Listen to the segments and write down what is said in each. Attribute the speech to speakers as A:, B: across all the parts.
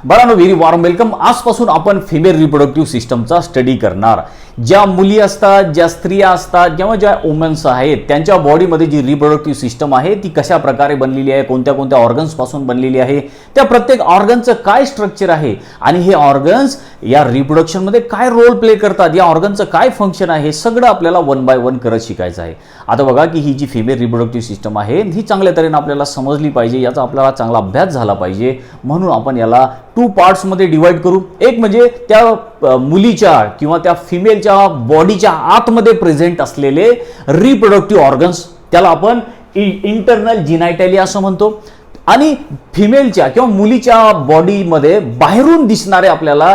A: बाळांनो, very warm welcome. आजपासून आपण फिमेल रिप्रोडक्टिव्ह सिस्टमचा स्टडी करणार. ज्या मुली असतात, ज्या स्त्रिया असतात, किंवा ज्या वुमन्स आहेत, त्यांच्या बॉडीमध्ये जी रिप्रोडक्टिव्ह सिस्टम आहे ती कशा प्रकारे बनलेली आहे, कोणत्या कोणत्या ऑर्गन्सपासून बनलेली आहे, त्या प्रत्येक ऑर्गनचं काय स्ट्रक्चर आहे आणि हे ऑर्गन्स या रिप्रोडक्शनमध्ये काय रोल प्ले करतात, या ऑर्गनचं काय फंक्शन आहे, हे सगळं आपल्याला वन बाय वन करत शिकायचं आहे. आता बघा की ही जी फिमेल रिप्रोडक्टिव्ह सिस्टम आहे ही चांगल्या तऱ्हेने आपल्याला समजली पाहिजे, याचा आपल्याला चांगला अभ्यास झाला पाहिजे. म्हणून आपण याला 2 पार्ट्समध्ये डिवाइड करू. एक म्हणजे त्या मुलीच्या किंवा त्या फिमेलच्या बॉडीच्या आतमध्ये प्रेझेंट असलेले रिप्रोडक्टिव्ह ऑर्गन्स, त्याला आपण इंटरनल जिनायटॅलिया असं म्हणतो. आणि फिमेलच्या किंवा मुलीच्या बॉडीमध्ये बाहेरून दिसणारे आपल्याला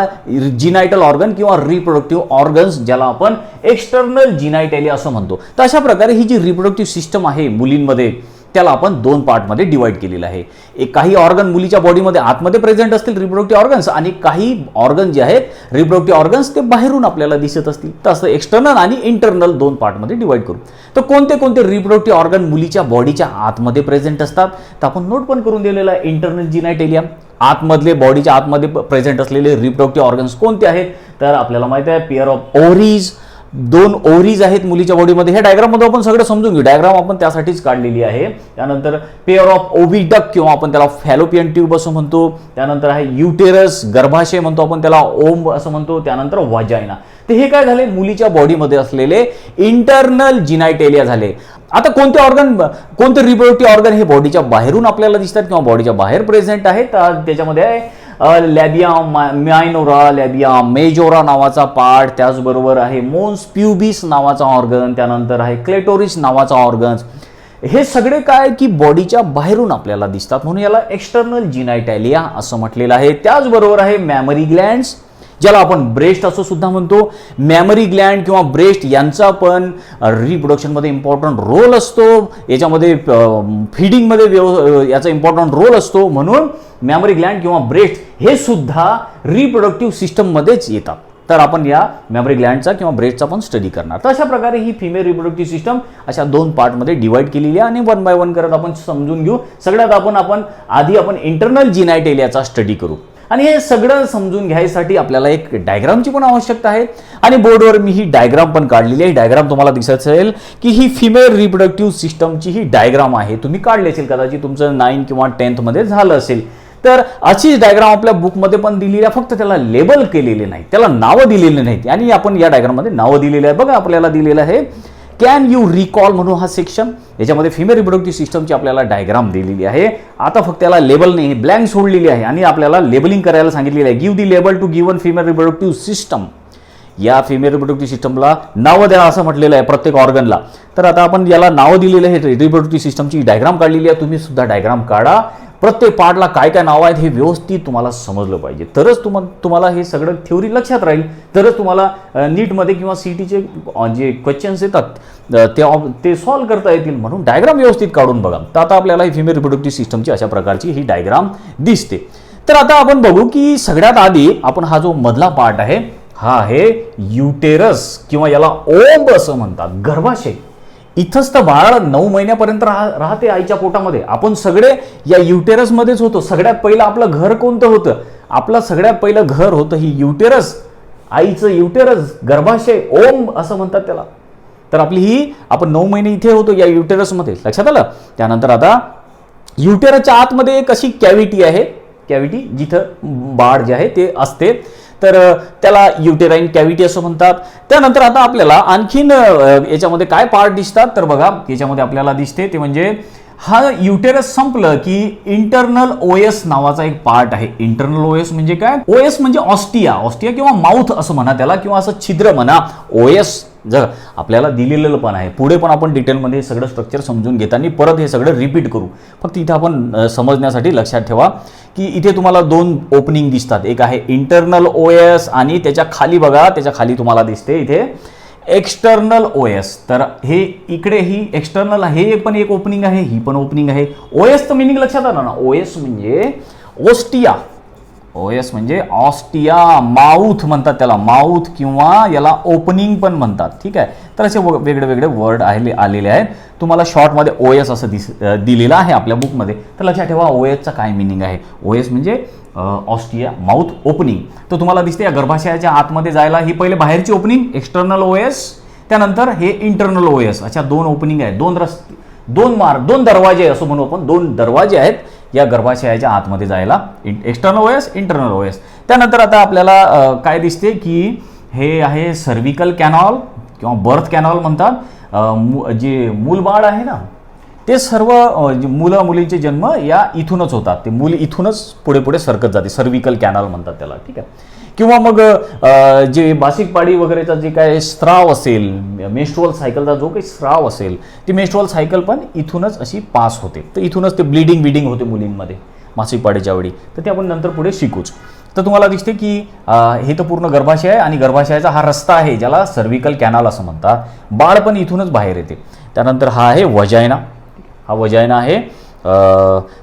A: जिनायटल ऑर्गन किंवा रिप्रोडक्टिव्ह ऑर्गन्स, ज्याला आपण एक्सटर्नल जिनायटॅलिया असं म्हणतो. तर अशा प्रकारे ही जी रिप्रोडक्टिव्ह सिस्टम आहे मुलींमध्ये, त्याला आपण 2 पार्टमध्ये डिवाइड केलेलं आहे. काही ऑर्गन मुलीच्या बॉडीमध्ये आतमध्ये प्रेझेंट असतील रिप्रोडक्टिव्ह ऑर्गन्स, आणि काही ऑर्गन जे आहेत रिप्रोडक्टिव्ह ऑर्गन्स ते बाहेरून आपल्याला दिसत असतील. तर असं एक्सटर्नल आणि इंटरनल 2 पार्टमध्ये डिवाइड करू. तर कोणते कोणते रिप्रोडक्टिव्ह ऑर्गन मुलीच्या बॉडीच्या आतमध्ये प्रेझेंट असतात, तर आपण नोट पण करून दिलेला आहे. इंटरनल जिनायटेलिया, आतमधले बॉडीच्या आतमध्ये प्रेझेंट असलेले रिप्रोडक्टिव्ह ऑर्गन्स कोणते आहेत, तर आपल्याला माहिती आहे पेअर ऑफ ओव्हरीज, 2 ओव्हरीज आहेत मुलीच्या बॉडीमध्ये. हे डायग्राममध्ये आपण सगळं समजून घेऊ, डायग्राम आपण त्यासाठीच काढलेली आहे. त्यानंतर पेअर ऑफ ओव्हिडक्ट किंवा आपण त्याला फॅलोपियन ट्यूब असं म्हणतो. त्यानंतर आहे युटेरस, गर्भाशय म्हणतो आपण त्याला, ओम असं म्हणतो. त्यानंतर व्हाजायना. तर हे काय झाले, मुलीच्या बॉडीमध्ये असलेले इंटरनल जिनायटेलिया झाले. आता कोणते ऑर्गन, कोणते रिप्रोडक्टिव्ह ऑर्गन हे बॉडीच्या बाहेरून आपल्याला दिसतात किंवा बॉडीच्या बाहेर प्रेझेंट आहेत, त्याच्यामध्ये आहे लॅबिया मायनोरा, लॅबिया मेजोरा नावाचा पार्ट, त्याचबरोबर आहे मोन्स प्युबिस नावाचा ऑर्गन, त्यानंतर आहे क्लेटोरिस नावाचा ऑर्गन. हे सगळे काय की बॉडीच्या बाहेरून आपल्याला दिसतात, म्हणून याला एक्सटर्नल जिनायटॅलिया असं म्हटलेलं आहे. त्याचबरोबर आहे मॅमरी ग्लँड्स, ज्याला आपण ब्रेस्ट असं सुद्धा म्हणतो. मॅमरी ग्लँड किंवा ब्रेस्ट यांचा पण रिप्रोडक्शनमध्ये इम्पॉर्टंट रोल असतो, याच्यामध्ये फीडिंगमध्ये याचा इम्पॉर्टंट रोल असतो. म्हणून मॅमरी ग्लँड किंवा ब्रेस्ट हे सुद्धा रिप्रोडक्टिव्ह सिस्टममध्येच येतात. तर आपण या मॅमरी ग्लँडचा किंवा ब्रेस्टचा पण स्टडी करणार. तर अशा प्रकारे ही फिमेल रिप्रोडक्टिव्ह सिस्टम अशा 2 पार्टमध्ये डिवाइड केलेली आहे, आणि 1 बाय 1 करत आपण समजून घेऊ. सगळ्यात आपण आधी इंटरनल जिनायटेलियाचा स्टडी करू. आणि हे सगळं समजून घ्यायसाठी आपल्याला एक डायग्रामची पण आवश्यकता आहे, आणि बोर्डवर मी ही डायग्राम पण काढलेली आहे. डायग्राम तुम्हाला दिसत असेल की ही फिमेल रिप्रोडक्टिव्ह सिस्टमची ही डायग्राम आहे. तुम्ही काढली असेल, कदाचित तुमचं 9 किंवा 10th मध्ये झालं असेल. तर अशीच डायग्राम आपल्या बुकमध्ये पण दिलेली आहे, फक्त त्याला लेबल केलेले नाही, त्याला नावं दिलेली नाहीत, आणि आपण या डायग्राममध्ये नावं दिलेली आहे. बघा आपल्याला दिलेलं आहे कॅन यू रिकॉल म्हणून हा सेक्शन, याच्यामध्ये फिमेल रिप्रोडक्टिव्ह सिस्टमची आपल्याला डायग्राम दिलेली आहे. आता फक्त त्याला लेबल नाही, ब्लँक सोडलेली आहे, आणि आपल्याला लेबलिंग करायला सांगितलेलं आहे. Give the label to given female reproductive system. या फिमेल रिप्रोडक्टिव्ह सिस्टमला नावं द्या असं म्हटलेलं आहे प्रत्येक ऑर्गनला. तर आता आपण याला नावं दिलेलं आहे, रिप्रोडक्टिव्ह सिस्टमची डायग्राम काढलेली आहे. तुम्ही सुद्धा डायग्राम काढा. प्रत्येक पार्टला काय काय नावं आहेत हे व्यवस्थित तुम्हाला समजलं पाहिजे, तरच तुम्हाला हे सगळं थ्योरी लक्षात राहील, तरच तुम्हाला नीटमध्ये किंवा सीईटीचे जे क्वेश्चन्स येतात ते सॉल्व्ह करता येतील. म्हणून डायग्राम व्यवस्थित काढून बघा. तर आता आपल्याला ही फिमेल रिप्रोडक्टिव्ह सिस्टमची अशा प्रकारची ही डायग्राम दिसते. तर आता आपण बघू की सगळ्यात आधी आपण हा जो मधला पार्ट आहे हा आहे युटेरस, किंवा याला ओंब असं म्हणतात, गर्भाशय. इथंच तर बाळ 9 महिन्यापर्यंत राहते आईच्या पोटामध्ये. आपण सगळे या युटेरसमध्येच होतो. सगळ्यात पहिलं आपलं घर कोणतं होतं, आपलं सगळ्यात पहिलं घर होतं ही युटेरस, आईचं युटेरस, गर्भाशय, ओंब असं म्हणतात त्याला. तर आपण 9 महिने इथे होतो या युटेरसमध्ये, लक्षात आलं. त्यानंतर आता युटेरसच्या आतमध्ये एक अशी कॅव्हिटी आहे, कॅव्हिटी जिथं बाळ जे आहे ते असते, तर त्याला युटेराईन कॅव्हिटी असं म्हणतात. त्यानंतर आता आपल्याला आणखीन याच्यामध्ये काय पार्ट दिसतात, तर बघा याच्यामध्ये आपल्याला दिसते ते म्हणजे हा युटेरस संपलं की इंटरनल ओएस नावाचा एक पार्ट आहे. इंटरनल ओएस म्हणजे काय, ओएस म्हणजे ऑस्टिया, ऑस्टिया किंवा माउथ असं म्हणा त्याला, किंवा असं छिद्र म्हणा. ओएस जर आपल्याला दिलेलं पण आहे, पुढे पण आपण डिटेलमध्ये सगळं स्ट्रक्चर समजून घेताना परत हे सगळं रिपीट करू. फक्त इथे आपण समजण्यासाठी लक्षात ठेवा की इथे तुम्हाला 2 ओपनिंग दिसतात. एक आहे इंटरनल ओएस, आणि त्याच्या खाली बघा, त्याच्या खाली तुम्हाला दिसते इथे एक्सटर्नल ओएस. तर हे इकडे ही एक्सटर्नल आहे, हे पण एक ओपनिंग आहे, ही पण ओपनिंग आहे. ओएस तर मिनिंग लक्षात आलं ना, ओएस म्हणजे ओस्टिया, ओएस म्हणजे ऑस्टिया, माउथ म्हणतात त्याला, माउथ किंवा याला ओपनिंग पण म्हणतात. ठीक आहे. तर असे वेगळे वेगळे वर्ड आलेले आहेत. तुम्हाला शॉर्टमध्ये ओएस असं दिलेलं आहे आपल्या बुकमध्ये. तर लक्षात ठेवा ओएसचा काय मिनिंग आहे. ओएस म्हणजे ऑस्टिया माउथ ओपनिंग. तर तुम्हाला दिसते या गर्भाशयाच्या आतमध्ये जायला ही पहिले बाहेरची ओपनिंग एक्सटर्नल ओएस, त्यानंतर हे इंटरनल ओएस. अशा दोन ओपनिंग आहेत, दोन दरवाजे असं म्हणू आपण, दोन दरवाजे आहेत या गर्भाशयाच्या आतमध्ये जायला, एक्सटर्नल ओएस इंटरनल ओएस. त्यानंतर आता आपल्याला काय दिसते की हे आहे सर्व्हिकल कॅनॉल किंवा बर्थ कॅनॉल म्हणतात. जे मूलबाळ आहे ना ते सर्व मुलं मुलींचे जन्म या इथूनच होतात, ते मूल इथूनच पुढे पुढे सरकत जाते, सर्व्हिकल कॅनॉल म्हणतात त्याला, ठीक आहे. किंवा मग जे मासिक पाळी वगैरेचा जे काय स्राव असेल, मेन्स्ट्रुअल सायकलचा जो काही स्राव असेल, ती मेन्स्ट्रुअल सायकल पण इथूनच अशी पास होते. तर इथूनच ते ब्लिडिंग होते मुलींमध्ये मासिक पाळीच्या वेळी. तर ते आपण नंतर पुढे शिकूच. तर तुम्हाला दिसते की हे तर पूर्ण गर्भाशय आहे आणि गर्भाशयाचा हा रस्ता आहे ज्याला सर्व्हिकल कॅनॉल असं म्हणतात. बाळ पण इथूनच बाहेर येते. त्यानंतर हा आहे वजायना, हा वजायना आहे.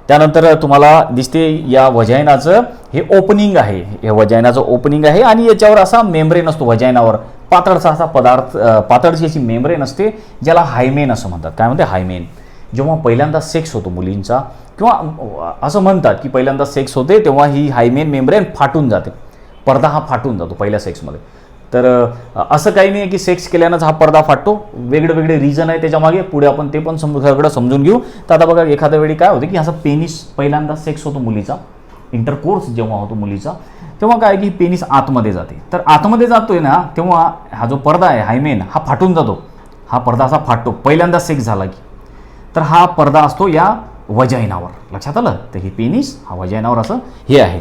A: त्यानंतर तुम्हाला दिसते या वजायनाचं हे ओपनिंग आहे, हे वजायनाचं ओपनिंग आहे आणि याच्यावर असा मेम्ब्रेन असतो वजायनावर, पातळसा असा पदार्थ, पातळशी अशी मेम्ब्रेन असते ज्याला हायमेन असं म्हणतात. काय म्हणते हायमेन. जेव्हा पहिल्यांदा सेक्स होतो मुलींचा किंवा असं म्हणतात की पहिल्यांदा सेक्स होते तेव्हा ही हायमेन मेम्ब्रेन फाटून जाते, पडदा हा फाटून जातो पहिल्या सेक्समध्ये. तर असं काही नाही की सेक्स केल्यानंच हा पडदा फाटतो, वेगळे रिझन आहे त्याच्यामागे, पुढे आपण ते पण सगळं समजून घेऊ. तर आता बघा एखाद्या वेळी काय होते की असं पेनिस पहिल्यांदा सेक्स होतो मुलीचा, इंटरकोर्स जेव्हा होतो मुलीचा, तेव्हा काय की पेनिस आतमध्ये जाते. तर आतमध्ये जातोय ना तेव्हा हा जो पडदा आहे हायमेन हा फाटून जातो, हा पडदा असा फाटतो पहिल्यांदा सेक्स झाला की. तर हा पडदा असतो या वजायनावर, लक्षात आलं. तर हे पेनिस हा वजायनावर असं हे आहे.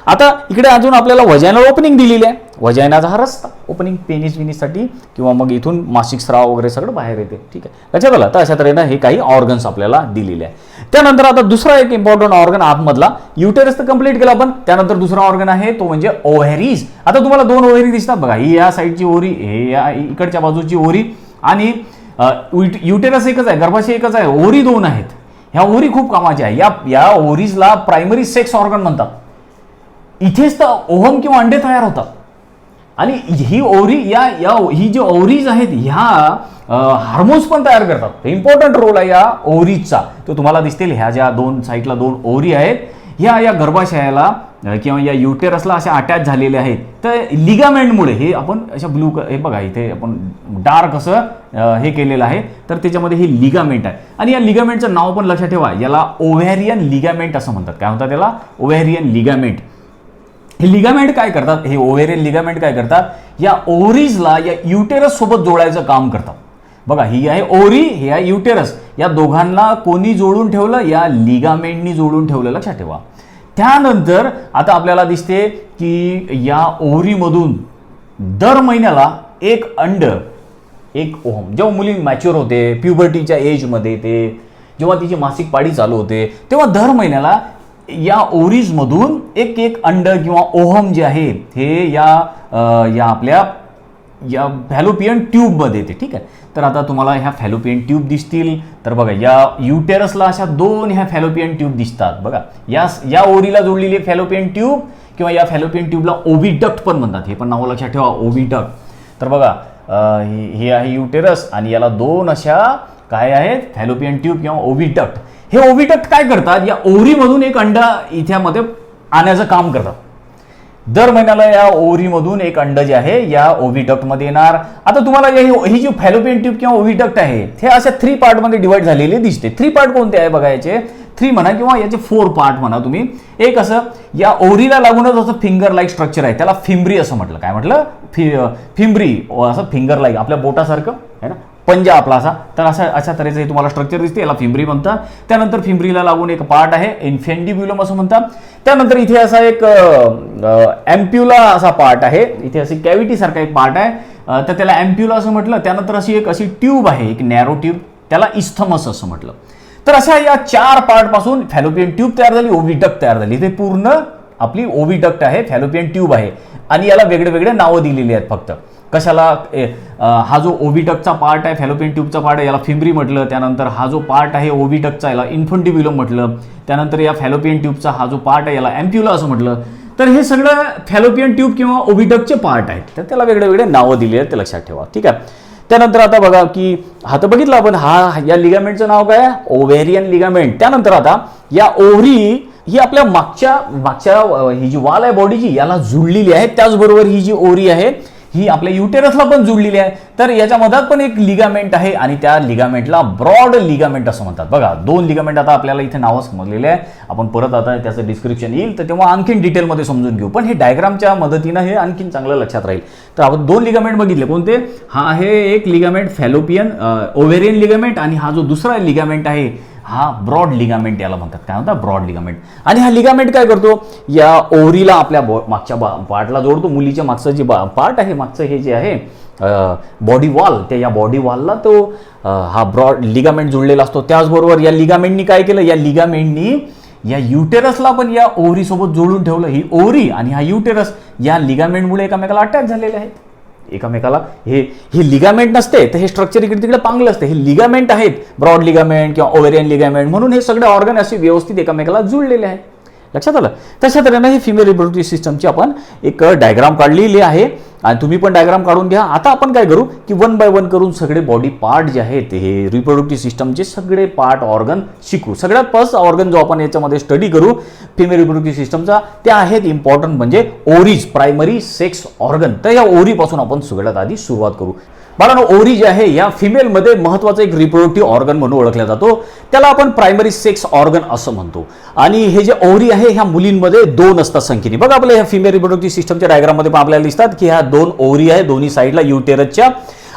A: आता इकडे अजून आपल्याला वजायनल ओपनिंग दिलेली आहे, वजायनाचा हा रस्ता ओपनिंग पेनिससाठी किंवा मग इथून मासिक स्राव वगैरे सगळं बाहेर येते, ठीक आहे, लक्षात आलं. तर अशा तऱ्हेनं हे काही ऑर्गन्स आपल्याला दिलेले आहे. त्यानंतर आता दुसरा एक इम्पॉर्टंट ऑर्गन आतमधला, युटेरस तर कंप्लीट केला आपण. त्यानंतर दुसरा ऑर्गन आहे तो म्हणजे ओव्हॅरीज. आता तुम्हाला दोन ओव्हरी दिसतात बघा, ही या साईडची ओव्हरी, हे या इकडच्या बाजूची ओव्हरी, आणि युटेरस एकच आहे, गर्भाशय एकच आहे, ओव्हरी दोन आहेत. ह्या ओव्हरी खूप कामाच्या आहे. या ओव्हरीजला प्रायमरी सेक्स ऑर्गन म्हणतात. इथेच तर ओव्हम किंवा अंडे तयार होतात आणि ही ओव्हरी ही जी ओव्हरीज आहेत ह्या हार्मोन्स पण तयार करतात. इम्पॉर्टंट रोल आहे या ओव्हरीजचा. तो तुम्हाला दिसतील ह्या ज्या दोन साईडला दोन ओव्हरी आहेत ह्या या गर्भाशयाला किंवा या युटेरसला अशा अटॅच झालेल्या आहेत. तर लिगामेंटमुळे हे आपण अशा ब्लू हे बघा इथे आपण डार्क असं हे केलेलं आहे, तर त्याच्यामध्ये हे लिगामेंट आहे. आणि या लिगामेंटचं नाव पण लक्षात ठेवा, याला ओव्हॅरियन लिगामेंट असं म्हणतात. काय म्हणतात त्याला? Ovarian ligament. हे लिगामेंट काय करतात, हे ओव्हॅरियन लिगामेंट काय करतात, या ओव्हरीजला या युटेरस सोबत जोडायचं काम करतात. बघा ही आहे ओव्हरी, हे आहे युटेरस, या दोघांना कोणी जोडून ठेवलं, या लिगामेंटनी जोडून ठेवलं, लक्षात ठेवा. त्यानंतर आता आपल्याला दिसते की या ओव्हरीमधून दर महिन्याला एक अंड, एक ओहम, जेव्हा मुली मॅच्युअर होते प्युबर्टीच्या एजमध्ये, ते जेव्हा तिची मासिक पाळी चालू होते तेव्हा दर महिन्याला या ओव्हरीजमधून एक एक अंड किंवा ओहम जे आहे हे या आपल्या या फॅलोपियन ट्यूबमध्ये येते, ठीक आहे. तर आता तुम्हाला ह्या फॅलोपियन ट्यूब दिसतील. तर बघा या युटेरसला अशा दोन ह्या फॅलोपियन ट्यूब दिसतात. बघा या ओव्हरीला जोडलेली फॅलोपियन ट्यूब किंवा या फॅलोपियन ट्यूबला ओव्हिडक्ट पण म्हणतात, हे पण नाव लक्षात ठेवा, ओव्हिडक्ट. तर बघा हे आहे युटेरस आणि याला दोन अशा काय आहेत फॅलोपियन ट्यूब किंवा ओव्हिडक्ट. हे ओव्हिडक्ट काय करतात, या ओव्हरीमधून एक अंडा इथ्यामध्ये आणायचं काम करतात. दर महिन्याला या ओव्हरीमधून एक अंड जे आहे या ओव्हिडक्टमध्ये येणार. आता तुम्हाला ही जी फॅलोपियन ट्यूब किंवा ओव्हिडक्ट आहे हे अशा 3 पार्टमध्ये डिवाइड झालेले दिसते. 3 पार्ट कोणते आहे बघा, याचे 3 म्हणा किंवा याचे 4 पार्ट म्हणा तुम्ही. एक असं या ओव्हरीला लागूनच असं फिंगर लाईक स्ट्रक्चर आहे, त्याला फिम्ब्री असं म्हटलं. काय म्हटलं? फिम्ब्री, असं फिंगर लाईक आपल्या बोटासारखं आहे ना, पंजा आपला असा. तर अशा तऱ्हेचं हे तुम्हाला स्ट्रक्चर दिसते, याला फिम्ब्री म्हणतात. त्यानंतर फिम्ब्रीला लागून एक पार्ट आहे इन्फेंडिब्युलम असं म्हणतात. त्यानंतर इथे असा एक एम्प्युला असा पार्ट आहे, इथे अशी कॅव्हिटी सारखा एक पार्ट आहे, तर त्याला एम्प्युला असं म्हटलं. त्यानंतर अशी ट्यूब आहे, एक नॅरो ट्यूब, त्याला इस्थमस असं म्हटलं. तर अशा या 4 पार्ट पासून फॅलोपियन ट्यूब तयार झाली, ओव्हिडक्ट तयार झाली. ते पूर्ण आपली ओव्हिडक्ट आहे, फॅलोपियन ट्यूब आहे आणि याला वेगळे नावं दिलेली आहेत फक्त. कशाला? हा जो ओव्हिडक्टचा पार्ट आहे, फॅलोपियन ट्यूबचा पार्ट आहे, याला फिम्ब्री म्हटलं. त्यानंतर हा जो पार्ट आहे ओव्हिडक्टचा याला इन्फंटिब्युलम म्हटलं. त्यानंतर या फॅलोपियन ट्यूबचा हा जो पार्ट आहे याला एम्प्युला असं म्हटलं. तर हे सगळं फॅलोपियन ट्यूब किंवा ओव्हिडक्टचे पार्ट आहेत, तर त्याला वेगळे नावं दिली आहेत, ते लक्षात ठेवा, ठीक आहे. त्यानंतर आता बघा की हा तर बघितलं आपण, या लिगामेंटचं नाव काय? Ovarian ligament. त्यानंतर आता या ओव्हरी ही आपल्या मागच्या ही जी वाल आहे बॉडीची याला जुळलेली आहे, त्याचबरोबर ही जी ओरी आहे ही आपल्या युटेरसला पण जुळलेली आहे. तर याच्या मधात पण एक लिगामेंट आहे आणि त्या लिगामेंटला ब्रॉड लिगामेंट असं म्हणतात. बघा, 2 लिगामेंट आता आपल्याला इथे नावं समजलेले आहे. आपण परत आता त्याचं डिस्क्रिप्शन येईल तर तेव्हा आणखीन डिटेलमध्ये समजून घेऊ, पण हे डायग्रामच्या मदतीनं हे आणखीन चांगलं लक्षात राहील. तर आपण 2 लिगामेंट बघितले. कोणते? हा आहे एक लिगामेंट फॅलोपियन ओव्हेरियन लिगामेंट आणि हा जो दुसरा लिगामेंट आहे हा ब्रॉड लिगामेंट याला म्हणतात. काय म्हणतात? Broad ligament. आणि हा लिगामेंट काय करतो? या ओव्हरीला आपल्या मागच्या पार्टला जोडतो. मुलीच्या मागचं जे पार्ट आहे, मागचं हे जे आहे बॉडी वॉल, त्या या बॉडी वॉलला तो हा ब्रॉड लिगामेंट जुळलेला असतो. त्याचबरोबर या लिगामेंटनी काय केलं? या लिगामेंटनी या युटेरसला पण या ओव्हरी सोबत जोडून ठेवलं. ही ओव्हरी आणि हा युटेरस या लिगामेंटमुळे एकमेकाला अटॅच झालेले आहेत. एकमेकाला हे लिगामेंट नसते तर हे स्ट्रक्चर इकडे तिकडे पांगलं असते. हे लिगामेंट आहेत, ब्रॉड लिगामेंट किंवा ओव्हेरियन लिगामेंट, म्हणून हे सगळे ऑर्गन असे व्यवस्थित एकमेकाला जुळलेले आहेत. लक्षात आलं? तशा तऱ्हेने ही फिमेल रिप्रोडक्टिव्ह सिस्टमची आपण एक डायग्राम काढलेली आहे आणि तुम्ही पण डायग्राम काढून घ्या. आता आपण काय करू की 1 बाय 1 करून सगळे बॉडी पार्ट जे आहेत हे रिप्रोडक्टिव्ह सिस्टमचे सगळे पार्ट ऑर्गन शिकू. सगळ्यात फर्स्ट ऑर्गन जो आपण याच्यामध्ये स्टडी करू फिमेल रिप्रोडक्टिव्ह सिस्टमचा ते आहेत इम्पॉर्टंट म्हणजे ओरीज, प्रायमरी सेक्स ऑर्गन. तर या ओरीपासून आपण सगळ्यात आधी सुरुवात करू. बाळांनो, ओव्हरी जे आहे या फिमेलमध्ये महत्त्वाचं एक रिप्रोडक्टिव्ह ऑर्गन म्हणून ओळखला जातो. त्याला आपण प्रायमरी सेक्स ऑर्गन असं म्हणतो. आणि हे जे ओव्हरी आहे ह्या मुलींमध्ये 2 असतात संख्येने. बघा, आपल्या ह्या फिमेल रिप्रोडक्टिव्ह सिस्टमच्या डायग्राममध्ये पण आपल्याला दिसतात की ह्या 2 ओव्हरी आहे दोन्ही साईडला युटेरसच्या.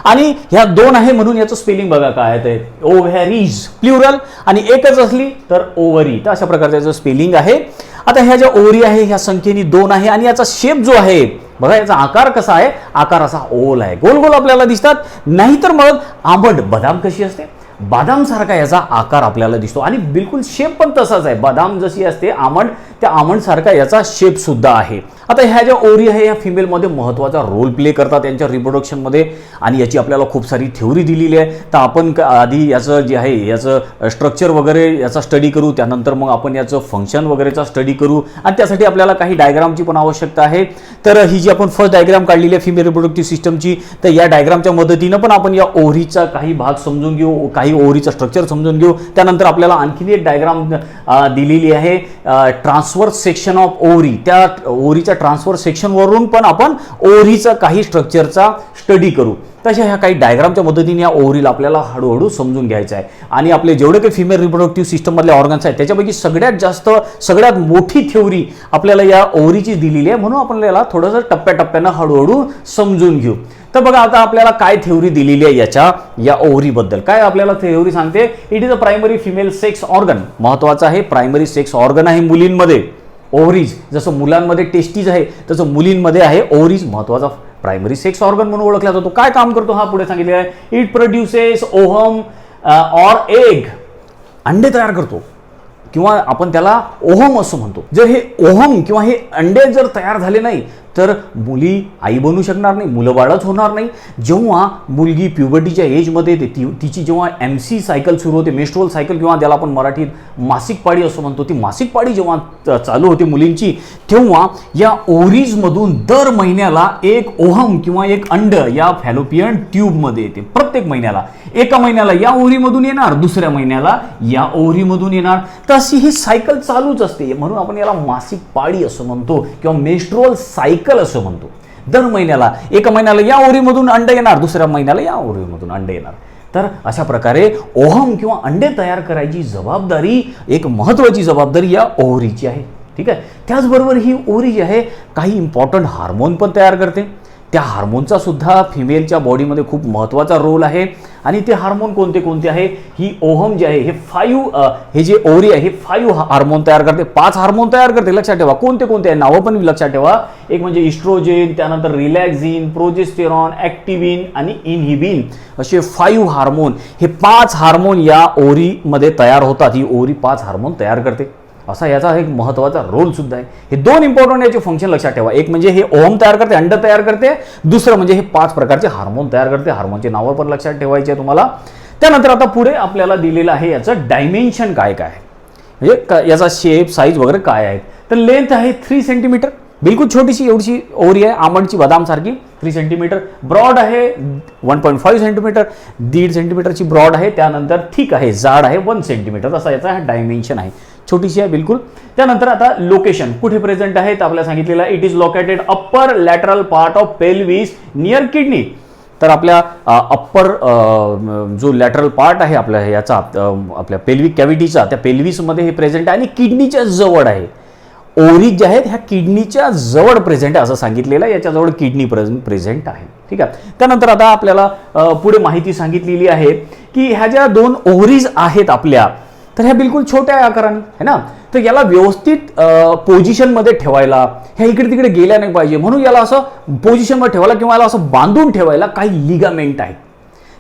A: आणि ह्या 2 आहे म्हणून याचं स्पेलिंग बघा काय आहे, ओव्हॅरीज प्लुरल, आणि एकच असली तर ओव्हरी. तर अशा प्रकारचं याचं स्पेलिंग आहे. आता ह्या ज्या ओव्हरी आहे ह्या संख्येने 2 आहे आणि याचा शेप जो आहे बघा, याचा आकार कसा आहे? आकार असा ओल आहे, गोल गोल आपल्याला दिसतात. नाहीतर मग आंबट बदाम कशी असते, बदाम सारखा याचा आकार आपल्याला दिसतो आणि बिलकुल शेप पण तसाच आहे. बदाम जशी असते आमंड, त्या आमंड सारखा याचा शेप सुद्धा आहे. आता ह्या ज्या ओव्हरी आहे या फिमेलमध्ये महत्त्वाचा रोल प्ले करतात यांच्या रिप्रोडक्शनमध्ये आणि याची आपल्याला खूप सारी थेओरी दिलेली आहे. तर आपण आधी याचं जे आहे याचं स्ट्रक्चर वगैरे याचा स्टडी करू, त्यानंतर मग आपण याचं फंक्शन वगैरेचा स्टडी करू आणि त्यासाठी आपल्याला काही डायग्रामची पण आवश्यकता आहे. तर ही जी आपण फर्स्ट डायग्राम काढलेली आहे फिमेल रिप्रोडक्टिव्ह सिस्टमची, तर या डायग्रामच्या मदतीनं पण आपण या ओव्हरीचा काही भाग समजून घेऊ, काही ओव्हरीचं स्ट्रक्चर समजून घेऊ. त्यानंतर आपल्याला आणखीन एक डायग्राम दिलेली आहे ट्रान्सवर्स सेक्शन ऑफ ओव्हरी. त्या ओव्हरीच्या ट्रान्सवर्स सेक्शनवरून पण आपण ओव्हरीचा काही स्ट्रक्चरचा स्टडी करू. तशा ह्या काही डायग्रामच्या मदतीने या ओव्हरीला आपल्याला हळूहळू समजून घ्यायचं आहे. आणि आपले जेवढे काही फिमेल रिप्रोडक्टिव्ह सिस्टममधले ऑर्गन्स आहेत त्याच्यापैकी सगळ्यात मोठी थेओरी आपल्याला या ओव्हरीची दिलेली आहे, म्हणून आपण याला थोडंसं टप्प्याटप्प्यानं हळूहळू समजून घेऊ. तर बघा, आता आपल्याला काय थेओरी दिलेली आहे या ओव्हरीबद्दल. काय आपल्याला थेओरी सांगते? It is a primary female sex organ. महत्त्वाचं आहे, प्रायमरी सेक्स ऑर्गन आहे मुलींमध्ये ओव्हरीज. जसं मुलांमध्ये टेस्टीज आहे तसं मुलींमध्ये आहे ओव्हरीज. महत्त्वाचा प्रायमरी सेक्स ऑर्गन म्हणून ओळखला जातो. काय काम करतो हा पुढे सांगितले आहे? It produces ohm or egg. अंडे तयार करतो किंवा आपण त्याला ओहम असं म्हणतो. जर हे ओहम किंवा हे अंडे जर तयार झाले नाही तर मुली आई बनू शकणार नाही, मुलं बाळच होणार नाही. जेव्हा मुलगी प्युबर्टीच्या एजमध्ये येते, तिची जेव्हा MC सायकल सुरू होते, मेन्स्ट्रुअल सायकल किंवा ज्याला आपण मराठीत मासिक पाळी असं म्हणतो, ती मासिक पाळी जेव्हा चालू होते मुलींची, तेव्हा या ओव्हरीजमधून दर महिन्याला एक ओहम किंवा एक अंड या फॅलोपियन ट्यूबमध्ये येते. प्रत्येक महिन्याला, एका महिन्याला या ओव्हरीमधून येणार, दुसऱ्या महिन्याला या ओव्हरीमधून येणार. तर अशी ही सायकल चालूच असते, म्हणून आपण याला मासिक पाळी असं म्हणतो किंवा मेन्स्ट्रुअल सायकल असं म्हणतो. दर महिन्याला, एका महिन्याला या ओव्हरीमधून अंड येणार, दुसऱ्या महिन्याला या ओव्हरीमधून अंड येणार. तर अशा प्रकारे ओहम किंवा अंडे तयार करायची जबाबदारी, एक महत्त्वाची जबाबदारी या ओव्हरीची आहे. ठीक आहे. त्याचबरोबर ही ओव्हरी जी आहे काही इम्पॉर्टंट हार्मोन पण तयार करते. त्या हार्मोनचा सुद्धा फिमेलच्या बॉडीमध्ये खूप महत्त्वाचा रोल आहे. आणि ते हार्मोन कोणते कोणते आहे? ही ओहम जे आहे हे जे ओव्हरी आहे हे 5 हार्मोन तयार करते, 5 हार्मोन तयार करते. लक्षात ठेवा कोणते कोणते आहे, नावं पण लक्षात ठेवा. एक म्हणजे इस्ट्रोजेन, त्यानंतर रिलॅक्झिन, प्रोजेस्टेरॉन, ॲक्टिव्हिन आणि इनहिबिन, असे 5 हार्मोन. हे 5 हार्मोन या ओव्हरीमध्ये तयार होतात. ही ओव्हरी 5 हार्मोन तयार करते. असा याचा एक महत्त्वाचा रोल सुद्धा आहे. हे 2 इम्पॉर्टंट याचे फंक्शन लक्षात ठेवा. एक म्हणजे हे ओहम तयार करते, अंड तयार करते. दुसरं म्हणजे हे 5 प्रकारचे हार्मोन तयार करते. हार्मोनचे नावं पण लक्षात ठेवायचे आहे तुम्हाला. त्यानंतर आता पुढे आपल्याला दिलेलं आहे याचं डायमेन्शन काय काय आहे, म्हणजे याचा शेप, साईज वगैरे काय आहे. तर लेंथ आहे 3 सेंटीमीटर, बिलकुल छोटीशी एवढीशी ओव्हरी आहे, आमंडची बदामसारखी, 3 सेंटीमीटर. ब्रॉड आहे 1.5 सेंटीमीटर, 1.5 सेंटीमीटरची ब्रॉड आहे. त्यानंतर थिक आहे, जाड आहे 1 सेंटीमीटर. असा याचा डायमेन्शन आहे. छोटीशी आहे बिलकुल. त्यानंतर आता लोकेशन कुठे प्रेझेंट आहे तर आपल्याला सांगितलेलं आहे it is located upper lateral part of pelvis near kidney. तर आपल्या अप्पर जो लॅटरल पार्ट आहे आपल्या याचा आपल्या पेल्विक कॅव्हिटीचा त्या पेल्विसमध्ये हे प्रेझेंट आहे आणि किडनीच्या जवळ आहे. ओव्हरीज ज्या आहेत ह्या किडनीच्या जवळ प्रेझेंट आहे असं सांगितलेलं आहे. याच्याजवळ किडनी प्रेझेंट आहे. ठीक आहे. त्यानंतर आता आपल्याला पुढे माहिती सांगितलेली आहे की ह्या ज्या 2 ओव्हरीज आहेत आपल्या तर ह्या बिलकुल छोट्या आकाराने आहे ना. तर याला व्यवस्थित पोझिशनमध्ये ठेवायला ह्या इकडे तिकडे गेल्या नाही पाहिजे म्हणून याला असं पोझिशनमध्ये ठेवायला किंवा याला असं बांधून ठेवायला काही लिगामेंट आहेत.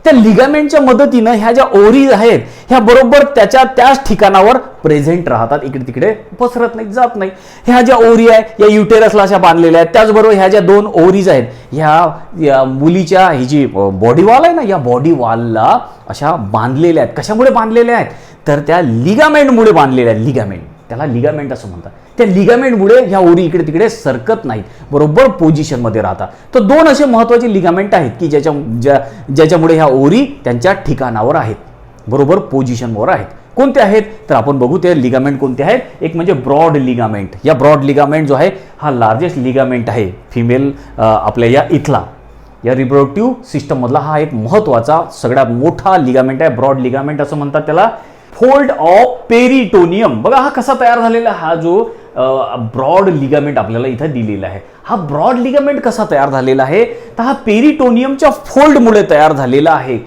A: त्या लिगामेंटच्या मदतीनं ह्या ज्या ओव्हरीज आहेत ह्या बरोबर त्याच ठिकाणावर प्रेझेंट राहतात. इकडे तिकडे पसरत नाही जात नाही. ह्या ज्या ओव्हरी आहे या युटेरसला अशा बांधलेल्या आहेत. त्याचबरोबर ह्या ज्या 2 ओव्हरीज आहेत ह्या मुलीच्या ही जी बॉडी वॉल आहे ना या बॉडी वॉलला अशा बांधलेल्या आहेत. कशामुळे बांधलेल्या आहेत तर त्या लिगामेंटमुळे बांधलेल्या आहेत. लिगामेंट त्याला लिगामेंट असं म्हणतात. त्या लिगामेंटमुळे ह्या ओव्हरी इकडे तिकडे सरकत नाहीत बरोबर पोझिशनमध्ये राहतात. तर 2 असे महत्त्वाचे लिगामेंट आहेत की ज्याच्यामुळे ह्या ओव्हरी त्यांच्या ठिकाणावर आहेत बरोबर पोझिशनवर आहेत. कोणते आहेत तर आपण बघू ते लिगामेंट कोणते आहेत. एक म्हणजे ब्रॉड लिगामेंट. या ब्रॉड लिगामेंट जो आहे हा लार्जेस्ट लिगामेंट आहे फिमेल आपल्या या इथला या रिप्रोडक्टिव्ह सिस्टम मधला हा एक महत्त्वाचा सगळ्यात मोठा लिगामेंट आहे. ब्रॉड लिगामेंट असं म्हणतात त्याला. फोल्ड ऑफ पेरिटोनियम बघा हा कसा तयार झालेला हा जो ब्रॉड लिगामेंट आपल्याला इथं दिलेला आहे. हा ब्रॉड लिगामेंट कसा तयार झालेला आहे तर हा पेरिटोनियमच्या फोल्डमुळे तयार झालेला आहे.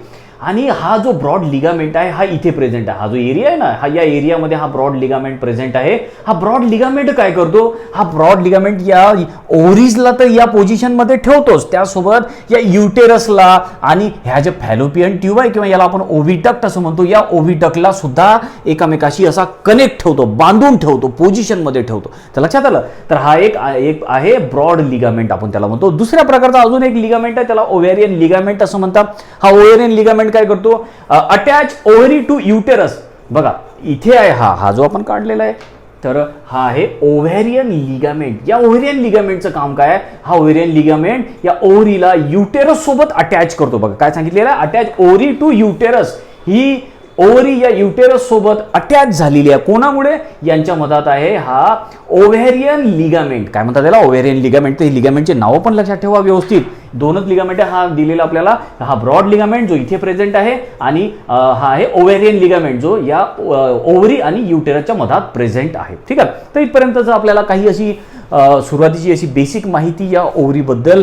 A: आणि हा जो ब्रॉड लिगामेंट आहे हा इथे प्रेझेंट आहे. हा जो एरिया आहे ना हा या एरियामध्ये हा ब्रॉड लिगामेंट प्रेझेंट आहे. हा ब्रॉड लिगामेंट काय करतो हा ब्रॉड लिगामेंट या ओव्हरीजला तर या पोझिशनमध्ये ठेवतोच त्यासोबत या युटेरसला आणि ह्या जे फॅलोपियन ट्यूब आहे किंवा याला आपण ओव्हिडक्ट असं म्हणतो या ओव्हिडक्टला सुद्धा एकमेकाशी असा कनेक्ट ठेवतो बांधून ठेवतो पोझिशनमध्ये ठेवतो. तर लक्षात आलं. तर हा एक आहे ब्रॉड लिगामेंट आपण त्याला म्हणतो. दुसऱ्या प्रकारचा अजून एक लिगामेंट आहे त्याला ओव्हेरियन लिगामेंट असं म्हणतात. हा ओव्हेरियन लिगामेंट काय करतो अटॅच ओव्हरी टू युटेरस. बघा इथे आहे हा जो आपण काढलेला आहे तर हा आहे ओव्हेरियन लिगामेंट. या ओव्हेरियन लिगामेंटचं काम काय आहे हा ओव्हेरियन लिगामेंट या ओव्हरीला युटेरस सोबत अटॅच करतो. बघा काय सांगितलेलं आहे अटॅच ओव्हरी टू युटेरस. ही ओव्हरी या युटेरस सोबत अटॅच झालेली आहे. कोणामुळे यांच्या मधात आहे हा ओव्हेरियन लिगामेंट. काय म्हणतात त्याला ओव्हेरियन लिगामेंट. ते लिगामेंटचे नाव पण लक्षात ठेवा व्यवस्थित. 2च लिगामेंट आहे हा दिलेला आपल्याला. हा ब्रॉड लिगामेंट जो इथे प्रेझेंट आहे आणि हा आहे ओव्हेरियन लिगामेंट जो या ओव्हरी आणि युटेरसच्या मधात प्रेझेंट आहे. ठीक आहे. तर इथपर्यंतच आपल्याला काही अशी सुरुवातीची अशी बेसिक माहिती या ओव्हरीबद्दल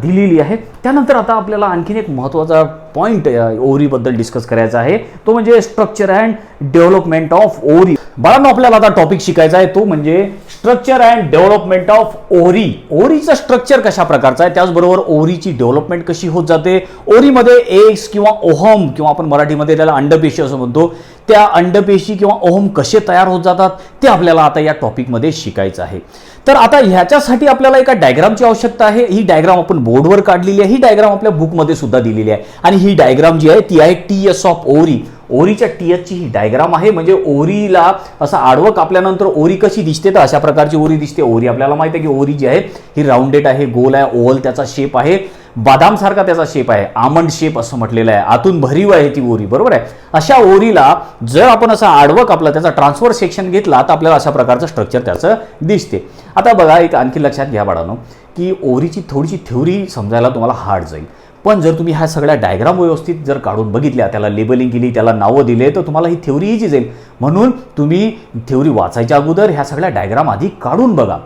A: दिलेली आहे. त्यानंतर आता आपल्याला आणखीन एक महत्त्वाचा पॉईंट ओव्हरीबद्दल डिस्कस करायचा आहे तो म्हणजे structure and development of ovary. बाळांनो आपल्याला आता टॉपिक शिकायचा आहे तो म्हणजे structure and development of ovary. ओव्हरीचं स्ट्रक्चर कशा प्रकारचं आहे त्याचबरोबर ओव्हरीची डेव्हलपमेंट कशी होत जाते. ओव्हरीमध्ये एग्स किंवा ओहम किंवा आपण मराठीमध्ये त्याला अंडपेशी असं म्हणतो त्या अंडपेशी किंवा ओहम कसे तयार होत जातात ते आपल्याला आता या टॉपिकमध्ये शिकायचं आहे. तर आता ह्याच्यासाठी आपल्याला एका डायग्रामची आवश्यकता आहे. ही डायग्राम आपण बोर्डवर काढलेली आहे. ही डायग्राम आपल्या बुकमध्ये सुद्धा दिलेली आहे आणि ही डायग्राम जी आहे ती आहे टीएस ऑफ ओव्हरी. ओव्हरीच्या टीएसची ही डायग्राम आहे. म्हणजे ओव्हरीला असं आडवं कापल्यानंतर ओव्हरी कशी दिसते तर अशा प्रकारची ओव्हरी दिसते. ओव्हरी आपल्याला माहिती आहे की ओव्हरी जी आहे ही राऊंडेड आहे गोल आहे ओव्हल त्याचा शेप आहे बदाम सारखा त्याचा शेप आहे आमंड शेप असं म्हटलेलं आहे. आतून भरीव आहे ती ओव्हरी बरोबर आहे. अशा ओव्हरीला जर आपण असं आडवं कापलं त्याचा ट्रान्सफर सेक्शन घेतला तर आपल्याला अशा प्रकारचं स्ट्रक्चर त्याचं दिसते. आता बघा एक आणखी लक्षात घ्या बाळांनो की ओव्हरीची थोडीशी थ्योरी समजायला तुम्हाला हार्ड जाईल. पण जर तुम्ही ह्या सगळ्या डायग्राम व्यवस्थित जर काढून बघितल्या त्याला लेबलिंग केली त्याला नावं दिले तर तुम्हाला ही थ्योरी इझी जाईल. म्हणून तुम्ही थ्योरी वाचायच्या अगोदर ह्या सगळ्या डायग्राम आधी काढून बघा.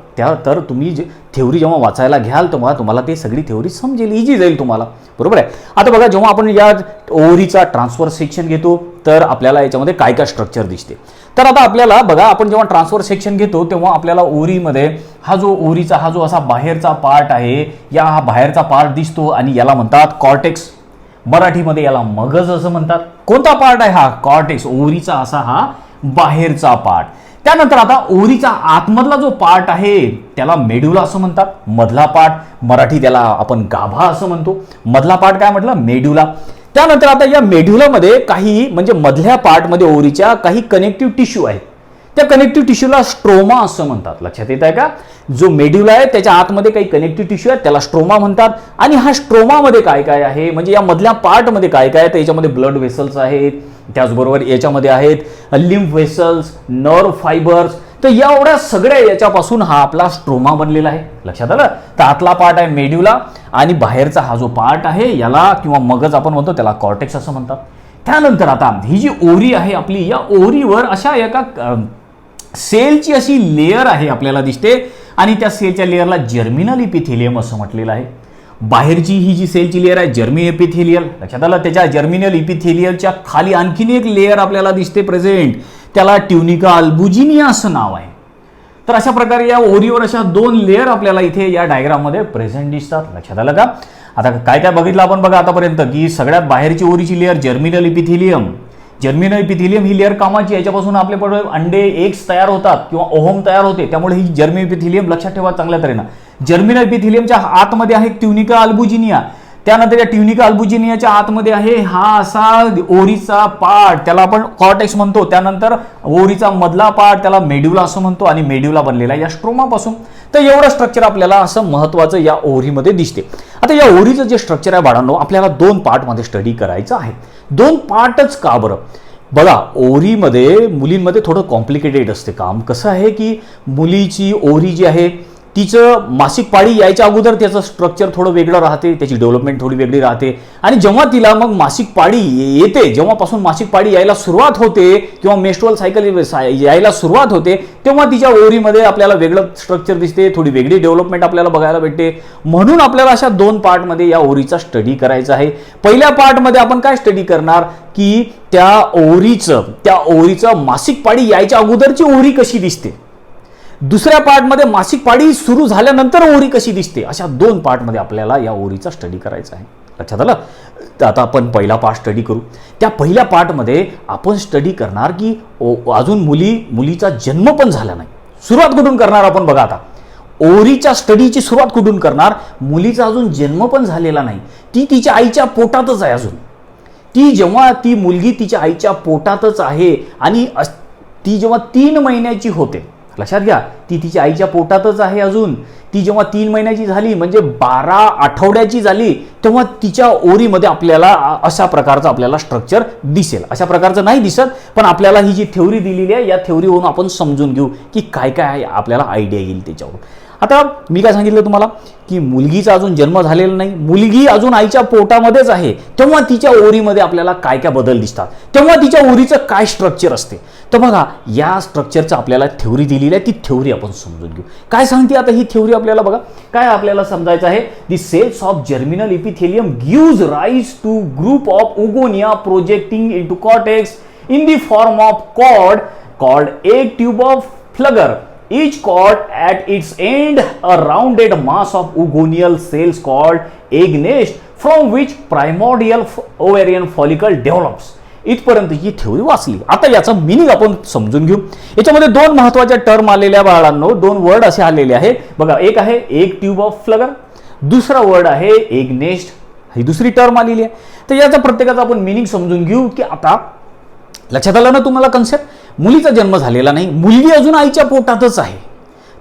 A: तर तुम्ही थ्योरी जेव्हा वाचायला घ्याल तेव्हा तुम्हाला ते सगळी थ्योरी समजेल इझी जाईल तुम्हाला बरोबर आहे. आता बघा जेव्हा आपण या ओव्हरीचा ट्रान्सफर सेक्शन घेतो तर आपल्याला याच्यामध्ये काय काय स्ट्रक्चर दिसते. तर आता आपल्याला बघा आपण जेव्हा ट्रान्सफर सेक्शन घेतो तेव्हा आपल्याला ओव्हरीमध्ये हा जो ओव्हरीचा हा जो असा बाहेरचा पार्ट आहे या हा बाहेरचा पार्ट दिसतो आणि याला म्हणतात कॉर्टेक्स. मराठीमध्ये याला मगज असं म्हणतात. कोणता पार्ट आहे हा कॉर्टेक्स ओव्हरीचा असा हा बाहेरचा पार्ट. त्यानंतर आता ओव्हरीचा आतमधला जो पार्ट आहे त्याला मेड्युला असं म्हणतात. मधला पार्ट मराठी त्याला आपण गाभा असं म्हणतो. मधला पार्ट काय म्हटलं मेड्युला. त्यानंतर आता या मेड्युलामध्ये काही म्हणजे मधल्या पार्टमध्ये ओव्हरीच्या काही कनेक्टिव्ह टिश्यू आहेत. त्या त्या कनेक्टिव्ह टिश्यूला स्ट्रोमा असं म्हणतात. लक्षात येत आहे का? जो मेड्युला आहे त्याच्या आतमध्ये काही कनेक्टिव्ह टिश्यू आहे त्याला स्ट्रोमा म्हणतात. आणि हा स्ट्रोमामध्ये काय काय आहे म्हणजे या मधल्या पार्टमध्ये काय काय आहे तर याच्यामध्ये ब्लड व्हेसल्स आहेत, त्याचबरोबर याच्यामध्ये आहेत लिम्फ व्हेसल्स, नर्व फायबर्स. तर एवढ्या सगळ्या याच्यापासून हा आपला स्ट्रोमा बनलेला आहे. लक्षात आलं? तर आतला पार्ट आहे मेड्युला आणि बाहेरचा हा जो पार्ट आहे याला किंवा मगज आपण म्हणतो त्याला कॉर्टेक्स असं म्हणतात. त्यानंतर आता ही जी ओरी आहे आपली, या ओरीवर अशा एका सेलची अशी लेयर आहे आपल्याला दिसते आणि त्या सेलच्या लेयरला जर्मिनल इपिथेलियम असं म्हटलेलं आहे. बाहेरची ही जी सेलची लेयर आहे जर्मी एपिथेलियल. लक्षात आलं? त्याच्या जर्मिनल इपिथेलियलच्या खाली आणखीन एक लेयर आपल्याला दिसते प्रेझेंट, त्याला ट्युनिका अल्बुजिनिया असं नाव आहे. तर अशा प्रकारे या ओरीवर अशा 2 लेयर आपल्याला इथे या डायग्राममध्ये प्रेझेंट दिसतात. लक्षात आलं का? आता काय काय बघितलं आपण बघा आतापर्यंत की सगळ्यात बाहेरची ओरीची layer germinal epithelium. Germinal epithelium ही लेयर कामाची, याच्यापासून आपल्याकडे अंडे एग्स तयार होतात किंवा ओहम तयार होते, त्यामुळे ही जर्मिनल इपिथेलियम लक्षात ठेवा चांगल्या तऱ्हेनं. जर्मिनल इपिथेलियमच्या आतमध्ये आहे ट्युनिका अल्बुजिनिया. त्यानंतर या ट्युनिका अल्बुजिनियाच्या आतमध्ये आहे हा असा ओरीचा पार्ट, त्याला आपण कॉर्टेक्स म्हणतो. त्यानंतर ओरीचा मधला पार्ट त्याला मेड्युला असं म्हणतो आणि मेड्युला बनलेला या स्ट्रोमापासून. तर एवढं स्ट्रक्चर आपल्याला असं महत्वाचं या ओरीमध्ये दिसते. आता या ओरीचं जे स्ट्रक्चर आहे बाळांनो आपल्याला 2 पार्टमध्ये स्टडी करायचं आहे. 2 पार्टच का बरं? बघा ओरीमध्ये मुलींमध्ये थोडं कॉम्प्लिकेटेड असते काम. कसं आहे की मुलीची ओरी जी आहे तिचं मासिक पाळी यायच्या अगोदर त्याचं स्ट्रक्चर थोडं वेगळं राहते, त्याची डेव्हलपमेंट थोडी वेगळी राहते. आणि जेव्हा तिला मग मासिक पाळी येते, जेव्हापासून मासिक पाळी यायला सुरुवात होते किंवा मेस्ट्रुअल सायकल यायला सुरुवात होते तेव्हा तिच्या ओरीमध्ये आपल्याला वेगळं स्ट्रक्चर दिसते, थोडी वेगळी डेव्हलपमेंट आपल्याला बघायला भेटते. म्हणून आपल्याला अशा 2 पार्टमध्ये या ओरीचा स्टडी करायचा आहे. पहिल्या पार्टमध्ये आपण काय स्टडी करणार की त्या ओरीचं मासिक पाळी यायच्या अगोदरची ओरी कशी दिसते, दुसऱ्या पार्टमध्ये मासिक पाळी सुरू झाल्यानंतर ओरी कशी दिसते, अशा 2 पार्टमध्ये आपल्याला या ओरीचा स्टडी करायचा आहे. लक्षात आलं? तर आता आपण पहिला पार्ट स्टडी करू. त्या पहिल्या पार्टमध्ये आपण स्टडी करणार की अजून मुलीचा जन्म पण झाला नाही. सुरुवात कुठून करणार आपण बघा. आता ओरीच्या स्टडीची सुरुवात कुठून करणार? मुलीचा अजून जन्म पण झालेला नाही, ती तिच्या आईच्या पोटातच आहे अजून. जेव्हा ती मुलगी तिच्या आईच्या पोटातच आहे आणि ती जेव्हा 3 महिन्याची होते, लक्षात घ्या ती तिच्या आईच्या पोटातच आहे अजून. ती जेव्हा 3 महिन्याची झाली म्हणजे 12 आठवड्याची झाली तेव्हा तिच्या ओरीमध्ये आपल्याला अशा प्रकारचं आपल्याला स्ट्रक्चर दिसेल. अशा प्रकारचं नाही दिसत, पण आपल्याला ही जी थेओरी दिलेली आहे या थेओरीवरून आपण समजून घेऊ की काय काय आपल्याला आयडिया येईल त्याच्यावरून. आता मी काय सांगितलं तुम्हाला की मुलगीचा अजून जन्म झालेला नाही, मुलगी अजून आईच्या पोटामध्येच आहे, तेव्हा तिच्या ओरीमध्ये आपल्याला काय काय बदल दिसतात, तेव्हा तिच्या ओरीचं काय स्ट्रक्चर असते. तर बघा या स्ट्रक्चरचं आपल्याला थेओरी दिलेली आहे, ती थेओरी आपण समजून घेऊ. काय सांगते आता ही थेओरी आपल्याला? बघा काय आपल्याला समजायचं आहे. The cells of germinal epithelium gives rise to group of oogonia projecting into cortex in the form of cord called egg tube of Pfluger. Each cord at its end a rounded mass of ogonial cells called egg nest from which primordial ovarian follicle develops. इथपर्यंत ही theory वाचली. आता याचा meaning आपण समजून घेऊ. याच्यामध्ये 2 महत्त्वाच्या term आलेल्या बाळांनो, 2 वर्ड असे आलेले आहेत बघा. एक आहे एग ट्यूब ऑफ फ्लगर, दुसरा वर्ड आहे एग नेस्ट, ही दुसरी टर्म आलेली आहे. तर याचा प्रत्येकाचा आपण मिनिंग समजून घेऊ की आता लक्षात आलं ना तुम्हाला कन्सेप्ट. मुलीचा जन्म झालेला नाही, मुलगी अजून आईच्या पोटातच आहे,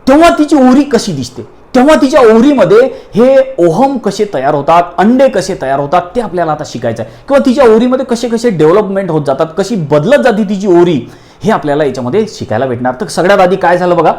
A: तेव्हा तिची ओरी कशी दिसते, तेव्हा तिच्या ओरीमध्ये हे ओहम कसे तयार होतात, अंडे कसे तयार होतात ते आपल्याला आता शिकायचं आहे. किंवा तिच्या ओरीमध्ये कसे कसे डेव्हलपमेंट होत जातात, कशी बदलत जाते तिची ओरी, हे आपल्याला याच्यामध्ये शिकायला भेटणार. तर सगळ्यात आधी काय झालं बघा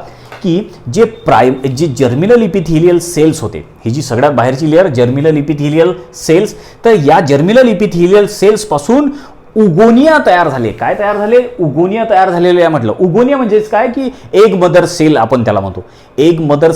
A: की जे जर्मिनल इपिथेलियल सेल्स होते, ही जी सगळ्यात बाहेरची लेअर जर्मिनल इपिथेलियल सेल्स, तर या जर्मिनल इपिथेलियल सेल्स पासून उगोनिया तयार झाले. काय तयार झाले? उगोनिया तयार झालेले आहे म्हटलं. उगोनिया म्हणजेच काय की एग मदर सेल आपण त्याला म्हणतो. एग मदर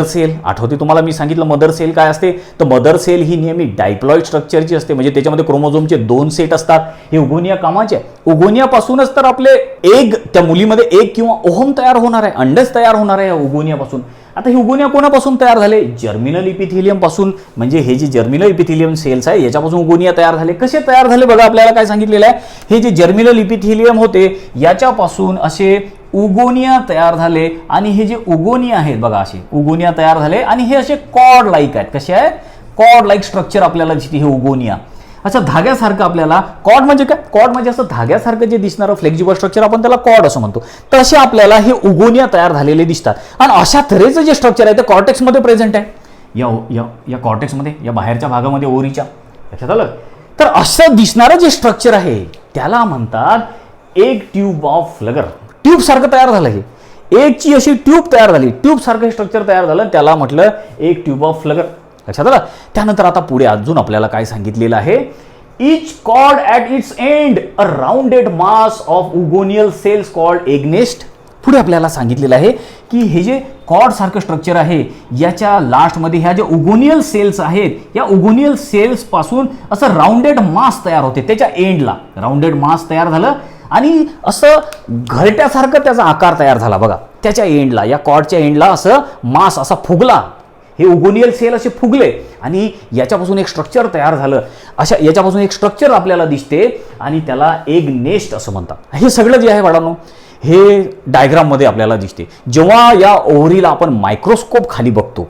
A: सेल आठवते तुम्हाला मी सांगितलं मदर सेल काय असते. तर मदर सेल ही नेहमी डायप्लॉइड स्ट्रक्चरची असते, म्हणजे त्याच्यामध्ये क्रोमोझोमचे 2 सेट असतात. हे उगोनिया कामाचे आहे. उगोनियापासूनच तर आपले एग, त्या मुलीमध्ये एग किंवा ओहम तयार होणार आहे, अंडच तयार होणार आहे उगोनियापासून. आता हे उगोनिया कोणापासून तयार झाले? जर्मिनल इपिथेलियम पासून. म्हणजे हे जे जर्मिनल इपिथेलियम सेल्स आहे याच्यापासून उगोनिया तयार झाले. कसे तयार झाले बघा, आपल्याला काय सांगितलेलं आहे, हे जे जर्मिनल इपिथेलियम होते याच्यापासून असे उगोनिया तयार झाले. आणि हे जे उगोनिया आहेत बघा, असे उगोनिया तयार झाले आणि हे असे कॉर्ड लाईक आहेत. कसे आहेत? कॉर्ड लाईक स्ट्रक्चर आपल्याला दिसते हे उगोनिया. अच्छा, धाग्यासारखं आपल्याला कॉर्ड म्हणजे काय? कॉर्ड म्हणजे असं धाग्यासारखं जे दिसणारं फ्लेक्झिबल स्ट्रक्चर आपण त्याला कॉर्ड असं म्हणतो. तसे आपल्याला हे उगोनिया तयार झालेले दिसतात. आणि अशा तऱ्हेचं जे स्ट्रक्चर आहे ते कॉर्टेक्समध्ये प्रेझेंट आहे. या कॉर्टेक्समध्ये, या बाहेरच्या भागामध्ये ओरीच्या, लक्षात आलं? तर असं दिसणारं जे स्ट्रक्चर आहे त्याला म्हणतात एक ट्यूब ऑफ फ्लगर. ट्यूब सारखं तयार झालं, हे एकची अशी ट्यूब तयार झाली, ट्यूब सारखं स्ट्रक्चर तयार झालं, त्याला म्हटलं एक ट्यूब ऑफ फ्लगर. लक्षात आलं? त्यानंतर आता पुढे अजून आपल्याला काय सांगितलेलं आहे, each cord at its end a rounded mass of oogonial cells called egg nest. पुढे आपल्याला सांगितलेलं आहे की हे जे कॉर्ड सारखं स्ट्रक्चर आहे याच्या लास्टमध्ये ह्या ज्या उगोनियल सेल्स आहेत, या उगोनियल सेल्स पासून असं राउंडेड मास तयार होते. त्याच्या एंडला राउंडेड मास तयार झालं आणि असं घरट्यासारखं त्याचा आकार तयार झाला बघा. त्याच्या एंडला, या कॉर्डच्या एंडला असं मास असा फुगला, हे उगोनियल सेल असे फुगले आणि याच्यापासून एक स्ट्रक्चर तयार झालं. अशा याच्यापासून एक स्ट्रक्चर आपल्याला दिसते आणि त्याला एग नेस्ट असं म्हणतात. हे सगळं जे आहे बाळांनो, हे डायग्राममध्ये आपल्याला दिसते. जेव्हा या ओव्हरीला आपण मायक्रोस्कोप खाली बघतो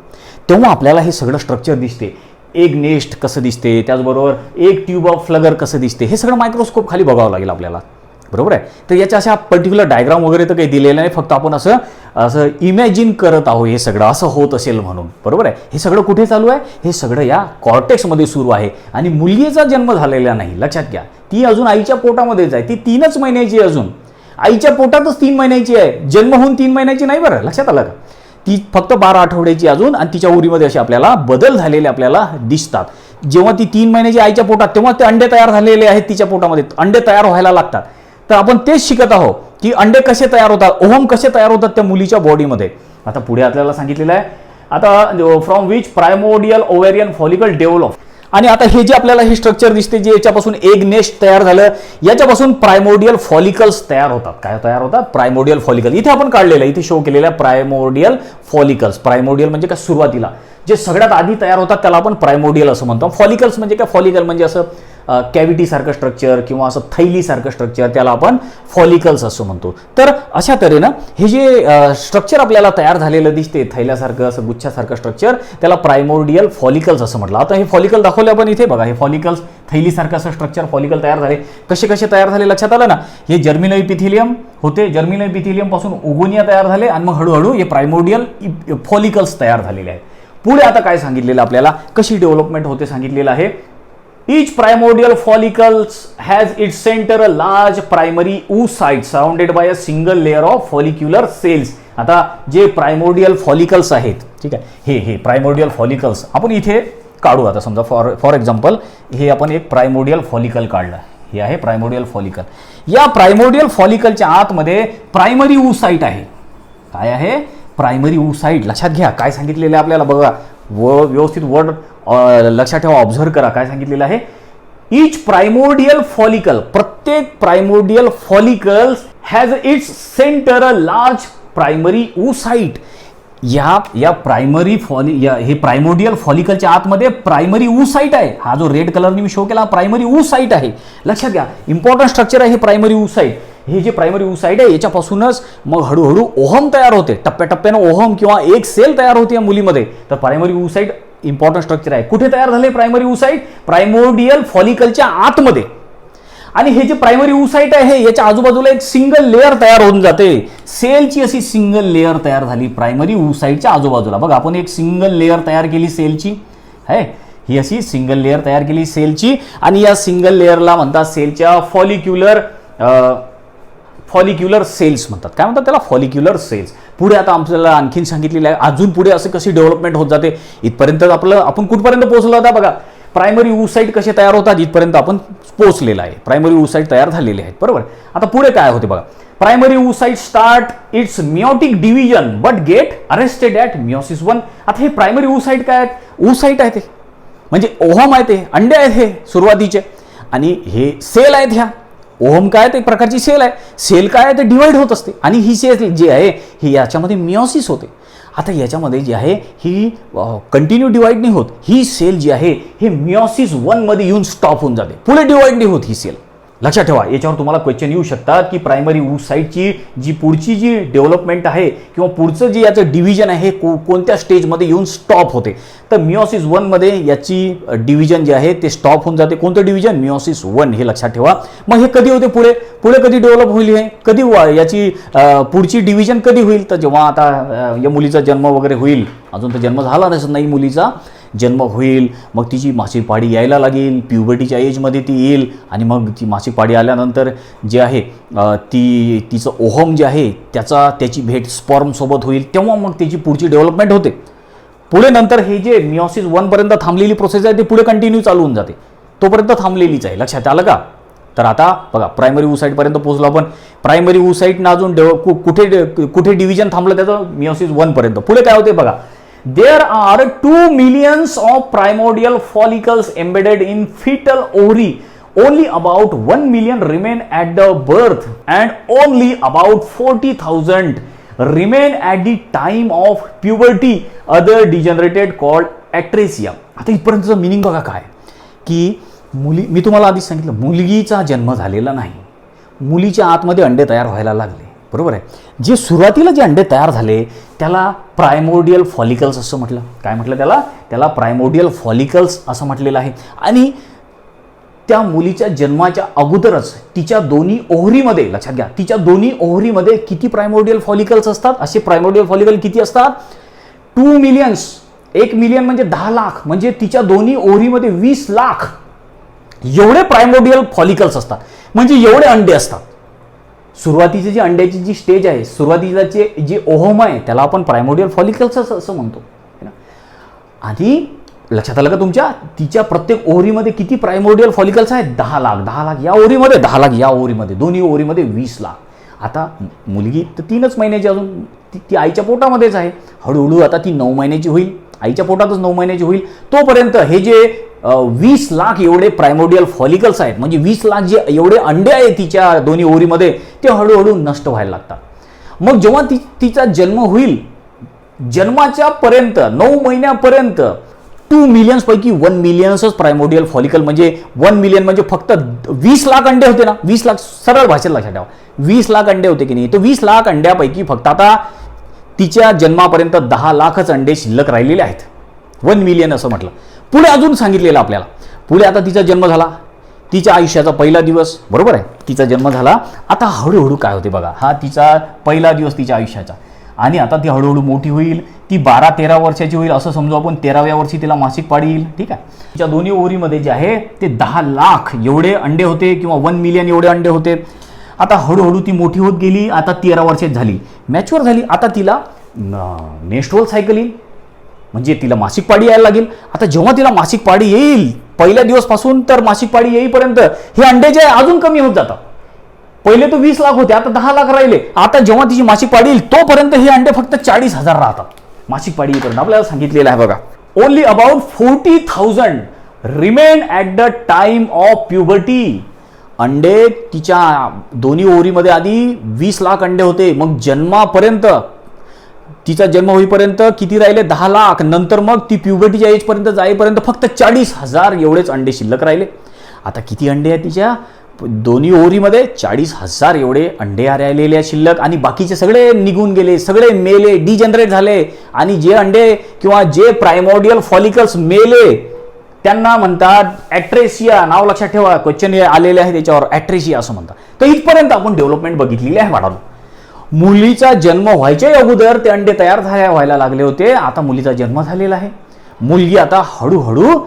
A: तेव्हा आपल्याला हे सगळं स्ट्रक्चर दिसते. एग नेस्ट कसं दिसते, त्याचबरोबर एक ट्यूब ऑफ फ्लगर कसं दिसते, हे सगळं मायक्रोस्कोप खाली बघावं लागेल आपल्याला, बरोबर आहे? तर याच्या अशा पर्टिक्युलर डायग्राम वगैरे तर काही दिलेलं नाही, फक्त आपण असं इमॅजिन करत आहोत हे सगळं असं होत असेल म्हणून, बरोबर आहे? हे सगळं कुठे चालू आहे? हे सगळं या कॉर्टेक्समध्ये सुरू आहे. आणि मुलगीचा जन्म झालेला नाही, लक्षात घ्या. ती अजून आईच्या पोटामध्येच आहे. ती 3च महिन्याची आहे, अजून आईच्या पोटातच 3 महिन्याची आहे, जन्म होऊन 3 महिन्याची नाही, बरं लक्षात आलं का? ती फक्त 12 आठवड्याची अजून, आणि तिच्या उरीमध्ये असे आपल्याला बदल झालेले आपल्याला दिसतात. जेव्हा ती 3 महिन्याची आईच्या पोटात, तेव्हा ते अंडे तयार झालेले आहेत तिच्या पोटामध्ये, अंडे तयार व्हायला लागतात. तर आपण तेच शिकत आहोत की अंडे कसे तयार होतात, ओव्हम कसे तयार होतात त्या मुलीच्या बॉडीमध्ये. आता पुढे आपल्याला सांगितलेलं आहे, आता from which primordial ovarian follicle develop. आणि आता हे जे आपल्याला हे स्ट्रक्चर दिसते, जे याच्यापासून एग नेस्ट तयार झालं, याच्यापासून प्रायमोडियल फॉलिकल्स तयार होतात. काय तयार होतात? प्रायमोडियल फॉलिकल. इथे आपण काढलेलं आहे, इथे शो केलेलं आहे प्रायमोडियल फॉलिकल्स. प्रायमोडियल म्हणजे काय? सुरुवातीला जे सगळ्यात आधी तयार होतात त्याला आपण प्रायमोडियल असं म्हणतो. फॉलिकल्स म्हणजे काय? फॉलिकल म्हणजे असं कॅव्हिटी सारखं स्ट्रक्चर किंवा असं थैलीसारखं स्ट्रक्चर, त्याला आपण फॉलिकल्स असं म्हणतो. तर अशा तऱ्हेनं हे जे स्ट्रक्चर आपल्याला तयार झालेलं दिसते, थैल्यासारखं असं गुच्छासारखं स्ट्रक्चर, त्याला प्रायमोडियल फॉलिकल्स असं म्हटलं. आता हे फॉलिकल दाखवले आपण इथे बघा, हे फॉलिकल्स थैलीसारखं असं स्ट्रक्चर फॉलिकल तयार झाले. कसे कसे तयार झाले लक्षात आलं ना? हे जर्मिनल इपिथिलियम होते, जर्मिनल इपिथिलियम पासून उगोनिया तयार झाले आणि मग हळूहळू हे प्रायमोडियल फॉलिकल्स तयार झालेले आहेत. पुढे आता काय सांगितलेलं आपल्याला, कशी डेव्हलपमेंट होते सांगितलेलं आहे. Each primordial follicles has its center a large primary oocyte surrounded by a single layer of follicular cells. आता जे प्रायमोडियल फॉलिकल्स आहेत, ठीक आहे, हे प्रायमोडियल फॉलिकल्स आपण इथे काढू. आता समजा फॉर एक्झाम्पल हे आपण एक प्रायमोडियल फॉलिकल काढलं, हे आहे प्रायमोडियल फॉलिकल. या प्रायमोडियल फॉलिकलच्या आतमध्ये प्रायमरी oocyte आहे. काय आहे? Primary oocyte. लक्षात घ्या काय सांगितलेलं आहे आपल्याला, बघा व्यवस्थित वर्ड लक्षात ठेवा, ऑब्झर्व करा काय सांगितलेलं आहे. इच प्रायमोडियल फॉलिकल, प्रत्येक primordial follicles has its centre a large primary oocyte. या प्रायमरी हे प्रायमोडियल फॉलिकलच्या आतमध्ये प्रायमरी oocyte आहे. हा जो रेड कलरने मी शो केला प्रायमरी oocyte आहे. लक्षात घ्या, इम्पॉर्टंट स्ट्रक्चर आहे हे प्रायमरी oocyte. हे जे प्रायमरी oocyte आहे याच्यापासूनच मग हळूहळू ओहम तयार होते, टप्प्याटप्प्यानं ओहम किंवा एक सेल तयार होते या मुलीमध्ये. तर प्रायमरी oocyte इम्पॉर्टंट स्ट्रक्चर आहे. कुठे तयार झाले प्रायमरी oocyte? प्रायमोडियल फॉलिकलच्या आतमध्ये. आणि हे जे प्रायमरी oocyte आहे याच्या आजूबाजूला एक सिंगल लेअर तयार होऊन जाते. सेलची अशी सिंगल लेअर तयार झाली प्रायमरी oocyteच्या आजूबाजूला. बघा आपण एक सिंगल लेअर तयार केली सेलची, आहे ही अशी सिंगल लेअर तयार केली सेलची. आणि या सिंगल लेअरला म्हणतात सेलच्या फॉलिक्युलर सेल्स म्हणतात. काय म्हणतात त्याला? Follicular cells. पुढे आता आपल्याला आणखीन सांगितलेलं आहे अजून पुढे असं कशी डेव्हलपमेंट होत जाते. इथपर्यंत आपण कुठपर्यंत पोहोचलो होता बघा, प्रायमरी oocyte कसे तयार होतात इथपर्यंत आपण पोहोचलेलं आहे. प्रायमरी oocyte तयार झालेले आहेत, बरोबर. आता पुढे काय होते बघा, primary oocyte start it's meiotic division but get arrested at meiosis 1. आता हे प्रायमरी oocyte काय आहेत? oocyte आहे ते म्हणजे ओहम आहे, ते अंडे आहेत हे सुरुवातीचे, आणि हे सेल आहेत. ह्या ओहम काय ते एक प्रकारची सेल आहे. सेल काय आहे ते डिवाइड होत असते आणि ही सेल जी आहे ही याच्यामध्ये मियोसिस होते. आता याच्यामध्ये जी आहे ही कंटिन्यू डिवाइड नाही होत. ही सेल जी आहे हे मियोसिस 1 मध्ये येऊन स्टॉप होऊन जाते, पुढे डिवाइड नाही होत ही सेल. लक्षात ठेवा, याच्यावर तुम्हाला क्वेश्चन येऊ शकतात की प्रायमरी oocyteची जी पुढची जी डेव्हलपमेंट आहे किंवा पुढचं जे याचं डिव्हिजन आहे कोणत्या स्टेजमध्ये येऊन स्टॉप होते. तर मिओसिस 1 मध्ये याची डिव्हिजन जे आहे ते स्टॉप होऊन जाते. कोणतं डिव्हिजन? मिओसिस 1. हे लक्षात ठेवा. मग हे कधी होते? पुढे कधी डेव्हलप होईल? हे कधी याची पुढची डिव्हिजन कधी होईल? तर जेव्हा आता या मुलीचा जन्म वगैरे होईल. अजून तर जन्म झाला नाही मुलीचा, जन्म होईल, मग तिची मासिक पाळी यायला लागेल, प्युबर्टीच्या एजमध्ये ती येईल आणि मग ती मासिक पाळी आल्यानंतर जे आहे तिचं ओहम जे आहे त्याची भेट स्पर्मसोबत होईल, तेव्हा मग त्याची पुढची डेव्हलपमेंट होते. पुढे नंतर हे जे मिओसिस 1 पर्यंत थांबलेली प्रोसेस आहे ते पुढे कंटिन्यू चालू होऊन जाते, तोपर्यंत थांबलेलीच आहे. लक्षात आलं का? तर आता बघा प्रायमरी oocyte पर्यंत पोहोचलो आपण. प्रायमरी oocyte ना अजून कुठे डिव्हिजन थांबलं त्याचं? मिओसिस 1 पर्यंत. पुढे काय होते बघा, there are 2 millions of primordial follicles embedded in fetal ovary. Only about 1 million remain at the birth and only about 40,000 remain at the time of puberty, other degenerated called atresia. आता इथपर्यंतचं meaning बघा काय, की मी तुम्हाला आधीच सांगितलं मुलगीचा जन्म झालेला नाही, मुलीच्या आतमध्ये अंडे तयार व्हायला लागले, बरोबर आहे. जे सुरुवातीला जे अंडे तयार झाले त्याला प्रायमोर्डियल फॉलिकल्स असं म्हटलं. काय म्हटलं त्याला प्रायमोर्डियल फॉलिकल्स असं म्हटलेलं आहे. आणि त्या मुलीच्या जन्माच्या अगोदरच तिच्या दोन्ही ओव्हरीमध्ये, लक्षात घ्या, तिच्या दोन्ही ओव्हरीमध्ये किती प्रायमोर्डियल फॉलिकल्स असतात? असे प्रायमोर्डियल फॉलिकल किती असतात? 2 मिलियन्स. 1 मिलियन म्हणजे 10 लाख, म्हणजे तिच्या दोन्ही ओव्हरीमध्ये 20 लाख एवढे प्रायमोर्डियल फॉलिकल्स असतात. म्हणजे एवढे अंडे असतात. सुरुवातीची जी अंड्याची जी स्टेज आहे, सुरुवातीचे जे ओहम आहे त्याला आपण प्रायमोर्डियल फॉलिकल्स असं म्हणतो. आणि लक्षात आलं का तुमच्या? तिच्या प्रत्येक ओव्हरीमध्ये किती प्रायमोर्डियल फॉलिकल्स आहेत? 10 लाख. 10 लाख या ओव्हरीमध्ये, 10 लाख या ओव्हरीमध्ये, दोन्ही ओव्हरीमध्ये 20 लाख. आता मुलगी तर 3च महिन्याची, अजून ती आईच्या पोटामध्येच आहे. हळूहळू आता ती 9 महिन्याची होईल, आईच्या पोटातच 9 महिन्याची होईल. तोपर्यंत हे जे 20 लाख एवढे प्रायमोर्डियल फॉलिकल्स आहेत, म्हणजे 20 लाख जे एवढे अंडे आहेत तिच्या दोन्ही ओव्हरीमध्ये, ते हळूहळू नष्ट व्हायला लागतात. मग जेव्हा तिचा जन्म होईल, जन्माच्या पर्यंत 9 महिन्यापर्यंत 2 मिलियन्स पैकी 1 मिलियन्सच प्रायमोर्डियल फॉलिकल, म्हणजे 1 मिलियन म्हणजे फक्त 20 लाख अंडे होते ना, 20 लाख सरळ भाषेत लक्षात ठेवा, 20 लाख अंडे होते की नाही, तर 20 लाख अंड्यापैकी फक्त आता तिच्या जन्मापर्यंत 10 लाखच अंडे शिल्लक राहिलेले आहेत. 1 मिलियन असं म्हटलं. पुढे अजून सांगितलेलं आपल्याला, पुढे आता तिचा जन्म झाला, तिच्या आयुष्याचा पहिला दिवस, बरोबर आहे, तिचा जन्म झाला. आता हळूहळू काय होते बघा, हा तिचा पहिला दिवस तिच्या आयुष्याचा, आणि आता ती हळूहळू मोठी होईल, ती 12-13 वर्षाची होईल असं समजू आपण. 13व्या वर्षी तिला मासिक पाळी येईल, ठीक आहे. तिच्या दोन्ही ओव्हरीमध्ये जे आहे ते 10 लाख एवढे अंडे होते किंवा 1 मिलियन एवढे अंडे होते. आता हळूहळू ती मोठी होत गेली, आता 13 वर्षात झाली, मॅच्युअर झाली. आता तिला मेन्स्ट्रुअल सायकल येईल, म्हणजे तिला मासिक पाळी यायला लागेल. आता जेव्हा तिला मासिक पाळी येईल, पहिल्या दिवसपासून तर मासिक पाळी येईपर्यंत हे अंडे जे अजून कमी होत जातात. पहिले तो 20 लाख होते, आता 10 लाख राहिले. आता जेव्हा तिची मासिक पाळी येईल तोपर्यंत हे अंडे फक्त 40,000 राहतात मासिक पाळी येईपर्यंत. आपल्याला सांगितलेलं आहे बघा, only about 40,000 remain at the time of puberty. अंडे तिच्या दोन्ही ओव्हरीमध्ये आधी 20 लाख अंडे होते, मग जन्मापर्यंत, तिचा जन्म होईपर्यंत किती राहिले? 10 लाख. नंतर मग ती प्युबर्टीच्या एजपर्यंत जाईपर्यंत फक्त 40,000 एवढेच अंडे शिल्लक राहिले. आता किती अंडे आहेत तिच्या दोन्ही ओव्हरीमध्ये? 40,000 एवढे अंडे राहिलेले आहेत शिल्लक, आणि बाकीचे सगळे निघून गेले, सगळे मेले, डिजनरेट झाले. आणि जे अंडे किंवा जे प्रायमोर्डियल फॉलिकल्स मेले त्यांना म्हणतात ॲट्रेसिया. नाव लक्षात ठेवा, क्वेश्चन आलेले आहे त्याच्यावर, ॲट्रेसिया असं म्हणतात. तर इथपर्यंत आपण डेव्हलपमेंट बघितलेली आहे बाळांनो. मुलीचा जन्म व्हायच्या अगोदर ते अंडे तयार व्हायला लागले होते. आता मुलीचा जन्म झालेला आहे, मुलगी आता हळूहळू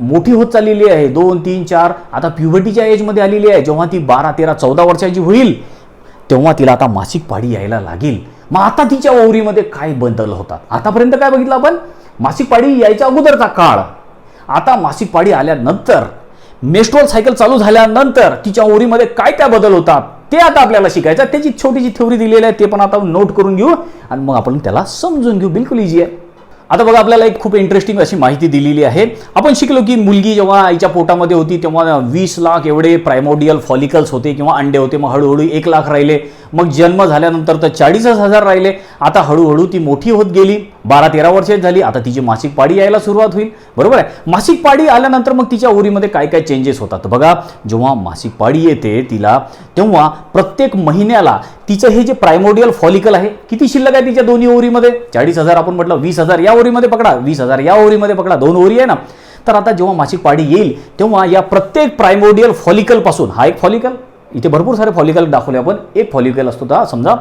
A: मोठी होत चाललेली आहे, 2, 3, 4, आता प्युबर्टीच्या एजमध्ये आलेली आहे. जेव्हा ती 12, 13, 14 वर्षाची होईल तेव्हा तिला आता मासिक पाळी यायला लागेल. मग आता तिच्या ओव्हरीमध्ये काय बदल होतात? आतापर्यंत काय बघितलं आपण? मासिक पाळी यायच्या अगोदरचा काळ. आता मासिक पाळी आल्यानंतर, मेन्स्ट्रुअल सायकल चालू झाल्यानंतर तिच्या ओव्हरीमध्ये काय काय बदल होतात ते आता आपल्याला शिकायचं. त्याची छोटीशी थेoरी दिलेली आहे, ते पण आता नोट करून घेऊ आणि मग आपण त्याला समजून घेऊ. बिलकुल इझी आहे. आता बघा आपल्याला एक खूप इंटरेस्टिंग अशी माहिती दिलेली आहे. आपण शिकलो की मुलगी जेव्हा आईच्या पोटामध्ये होती तेव्हा 20 लाख एवढे प्रायमोडियल फॉलिकल्स होते किंवा अंडे होते. मग हळूहळू 1 लाख राहिले. मग जन्म झाल्यानंतर तर 40,000 राहिले. आता हळूहळू ती मोठी होत गेली. 12-13 वर्षाची झाली. आता तिची मासिक पाळी यायला सुरुवात होईल. बरोबर आहे. मासिक पाळी आल्यानंतर मग तिच्या ओरीमध्ये काय काय चेंजेस होतात. बघा जेव्हा मासिक पाळी येते तिला तेव्हा प्रत्येक महिन्याला तिचं हे जे प्रायमोडियल फॉलिकल आहे किती शिल्लक आहे तिच्या दोन्ही ओरीमध्ये. 40,000 आपण म्हटलं, 20,000 या ओरीमध्ये पकडा, 20,000 या ओरीमध्ये पकडा, 2 ओरी आहे ना. तर आता जेव्हा मासिक पाळी येईल तेव्हा या प्रत्येक प्रायमोडियल फॉलिकल पासून, हा एक फॉलिकल, इथे भरपूर सारे फॉलिकल दाखवले आपण, एक फॉलिकल असतो तर समजा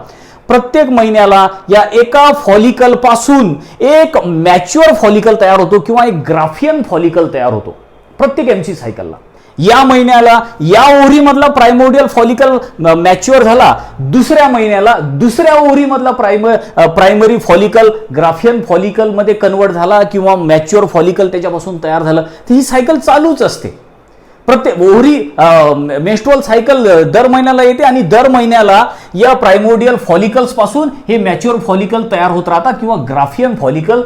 A: प्रत्येक महिन्याला या एका फॉलिकल पासून एक मॅच्युअर फॉलिकल तयार होतो किंवा एक ग्राफियन फॉलिकल तयार होतो प्रत्येक एमसी सायकलला. या महिन्याला या ओरीमधला प्रायमोडियल फॉलिकल मॅच्युअर झाला, दुसऱ्या महिन्याला दुसऱ्या ओरीमधला प्रायमरी फॉलिकल ग्राफियन फॉलिकल मध्ये कन्वर्ट झाला किंवा मॅच्युअर फॉलिकल त्याच्यापासून तयार झालं. तर ही सायकल चालूच असते. प्रत्येक ओरी मेन्स्ट्रुअल सायकल दर महिन्याला येते आणि दर महिन्याला या प्रायमोडियल फॉलिकल्स पासून हे मॅच्युअर फॉलिकल तयार होत राहतात किंवा ग्राफियन फॉलिकल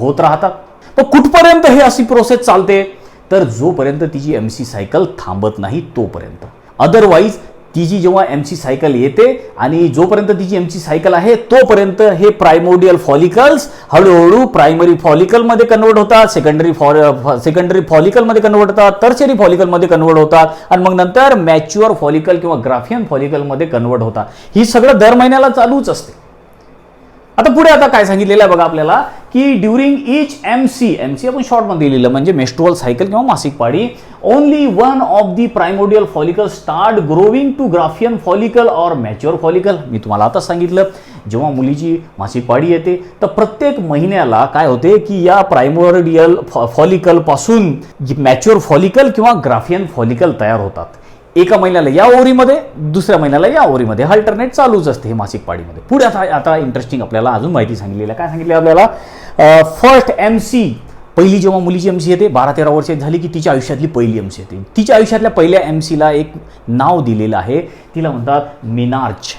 A: होत राहतात. तर कुठपर्यंत हे अशी प्रोसेस चालते, तर जोपर्यंत तिची एमसी सायकल थांबत नाही तोपर्यंत. अदरवाईज तिची जेव्हा एमसी सायकल येते आणि जोपर्यंत तिची एमसी सायकल आहे तोपर्यंत हे प्रायमोडियल फॉलिकल्स हळूहळू प्रायमरी फॉलिकलमध्ये कन्वर्ट होतात, सेकंडरी फॉलिकलमध्ये कन्वर्ट होतात, टर्शियरी फॉलिकलमध्ये कन्वर्ट होतात आणि मग नंतर मॅच्युअर फॉलिकल किंवा ग्राफियन फॉलिकलमध्ये कन्वर्ट होतात. ही सगळं दर महिन्याला चालूच असते. आता पुढे आता काय सांगितलेलं आहे बघा आपल्याला की ड्युरिंग इच एमसी आपण शॉर्टमध्ये लिहिलं म्हणजे मेन्स्ट्रुअल सायकल किंवा मासिक पाळी, only one of the primordial follicle start growing to Graafian follicle और मॅच्युअर फॉलिकल. मी तुम्हाला आता सांगितलं जेव्हा मुलीची मासिक पाळी येते तर प्रत्येक महिन्याला काय होते की या प्रायमोडियल फॉलिकल पासून मॅच्युअर फॉलिकल किंवा ग्राफियन फॉलिकल तयार होतात. एका महिन्याला या ओरीमध्ये, दुसऱ्या महिन्याला या ओरीमध्ये, अल्टरनेट चालूच असते हे मासिक पाळीमध्ये. पुढे आता इंटरेस्टिंग आपल्याला अजून माहिती सांगितलेली आहे. काय सांगितले आपल्याला, फर्स्ट एमसी, पहिली जेव्हा मुलीची एमसी येते 12-13 वर्षाची झाली की तिच्या आयुष्यातली पहिली एमसी येते. तिच्या आयुष्यातल्या पहिल्या एमसीला एक नाव दिलेलं आहे, तिला म्हणतात मिनार्च.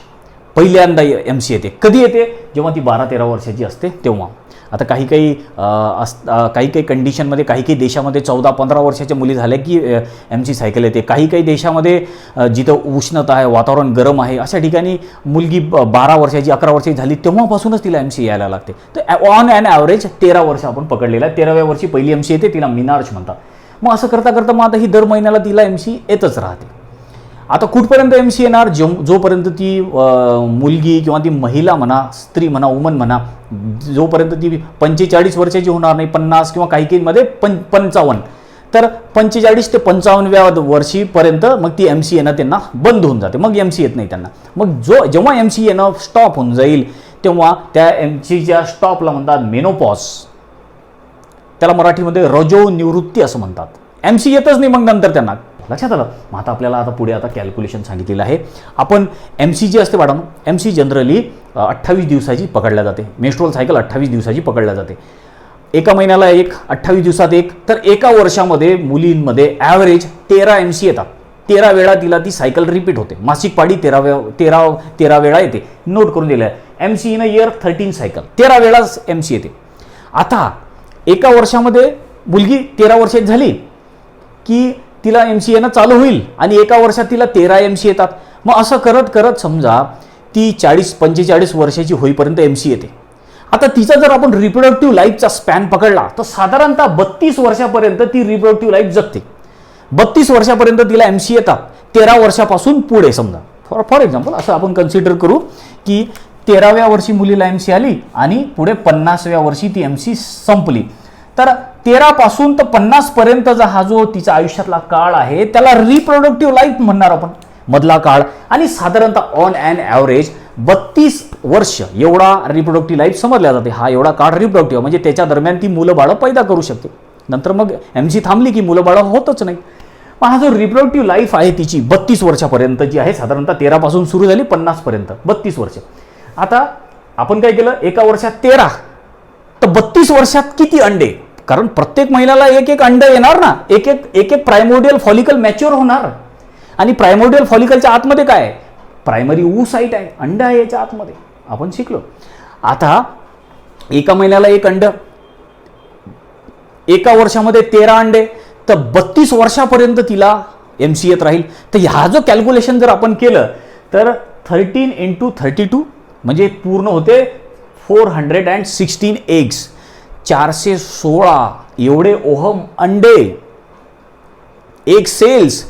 A: पहिल्यांदा एमसी येते. कधी येते, जेव्हा ती 12-13 वर्षाची असते तेव्हा. आता काही कंडिशनमध्ये काही देशामध्ये 14-15 वर्षाच्या मुली झाल्या की एमसी सायकल येते. काही देशामध्ये जिथं उष्णता आहे, वातावरण गरम आहे, अशा ठिकाणी मुलगी 12 वर्षाची 11 वर्षाची झाली तेव्हापासूनच तिला एमसी यायला लागते. तर ऑन ॲन ॲव्हरेज 13 वर्ष आपण पकडलेलं आहे. 13व्या वर्षी पहिली एमसी येते, तिला मिनार्च म्हणतात. मग असं करता करता मग आता ही दर महिन्याला तिला एमसी येतच राहते. आता कुठपर्यंत एमसी येणार, जोपर्यंत ती मुलगी किंवा ती महिला म्हणा, स्त्री म्हणा, वुमन म्हणा, जोपर्यंत ती 45 वर्षाची होणार नाही, 50 किंवा काही मध्ये 55, तर 45 ते 55व्या वर्षीपर्यंत मग ती एमसी येणं त्यांना बंद होऊन जाते. मग एमसी येत नाही त्यांना. मग जेव्हा एमसी येणं स्टॉप होऊन जाईल तेव्हा त्या एमसीच्या स्टॉपला म्हणतात मेनोपॉज. त्याला मराठीमध्ये रजो निवृत्ती असं म्हणतात. एमसी येतच नाही मग नंतर त्यांना. लक्षात आलं. मग आता आपल्याला पुढे कॅल्क्युलेशन सांगितलेलं आहे. आपण एमसी जी असते मॅडम, एमसी जनरली 28 दिवसाची पकडल्या जाते. मेन्स्ट्रुअल सायकल 28 दिवसाची पकडल्या जाते. एका महिन्याला एक, 28 दिवसात एक, तर एका वर्षामध्ये मुलींमध्ये ॲव्हरेज 13 एमसी येतात. 13 वेळा तिला ती सायकल रिपीट होते. मासिक पाळी 13 वेळा येते. नोट करून दिलं आहे. MC in a year 13 cycle, 13 वेळाच एमसी येते. आता एका वर्षामध्ये मुलगी 13 वर्षाची झाली की तिला एमसी येणं चालू होईल आणि एका वर्षात तिला 13 एमसी येतात. मग असं करत करत समजा ती 40-45 वर्षाची होईपर्यंत एमसी येते. आता तिचा जर आपण रिप्रोडक्टिव्ह लाईफचा स्पॅन पकडला तर साधारणतः 32 वर्षापर्यंत ती रिप्रोडक्टिव्ह लाईफ जगते. 32 वर्षापर्यंत तिला एमसी येतात. 13 वर्षापासून पुढे समजा फॉर एक्झाम्पल असं आपण कन्सिडर करू की 13व्या वर्षी मुलीला एमसी आली आणि पुढे 50व्या वर्षी ती एमसी संपली. तर 13 पासून तर 50 पर्यंतचा हा जो तिचा आयुष्यातला काळ आहे त्याला रिप्रोडक्टिव्ह लाईफ म्हणणार आपण, मधला काळ. आणि साधारणतः ऑन ॲन ॲव्हरेज 32 वर्ष एवढा रिप्रोडक्टिव्ह लाईफ समजल्या जाते. हा एवढा काळ रिप्रोडक्टिव्ह म्हणजे त्याच्या दरम्यान ती मुलं बाळं पैदा करू शकते. नंतर मग एमसी थांबली की मुलं बाळं होतच नाही. मग हा जो रिप्रोडक्टिव्ह लाईफ आहे तिची 32 वर्षापर्यंत जी आहे, साधारणतः 13 पासून सुरू झाली 50 पर्यंत 32 वर्ष. आता आपण काय केलं, एका वर्षात 13 तर 32 वर्षात किती अंडे, कारण प्रत्येक महिन्याला एक अंड येणार ना, एक प्रायमोडियल फॉलिकल मॅच्युअर होणार. आणि प्रायमोडियल फॉलिकलच्या आतमध्ये काय आहे, प्रायमरी साईट आहे, अंड आहे याच्या आतमध्ये, आपण शिकलो. आता एका महिन्याला एक अंड, एका वर्षामध्ये 13 अंडे, तर 32 वर्षापर्यंत तिला MC येत राहील. तर ह्या जो कॅल्क्युलेशन जर आपण केलं तर 13 × 32 म्हणजे पूर्ण होते 416 एग्स, 416 एवढे ओहम अंडे, एक सेल्स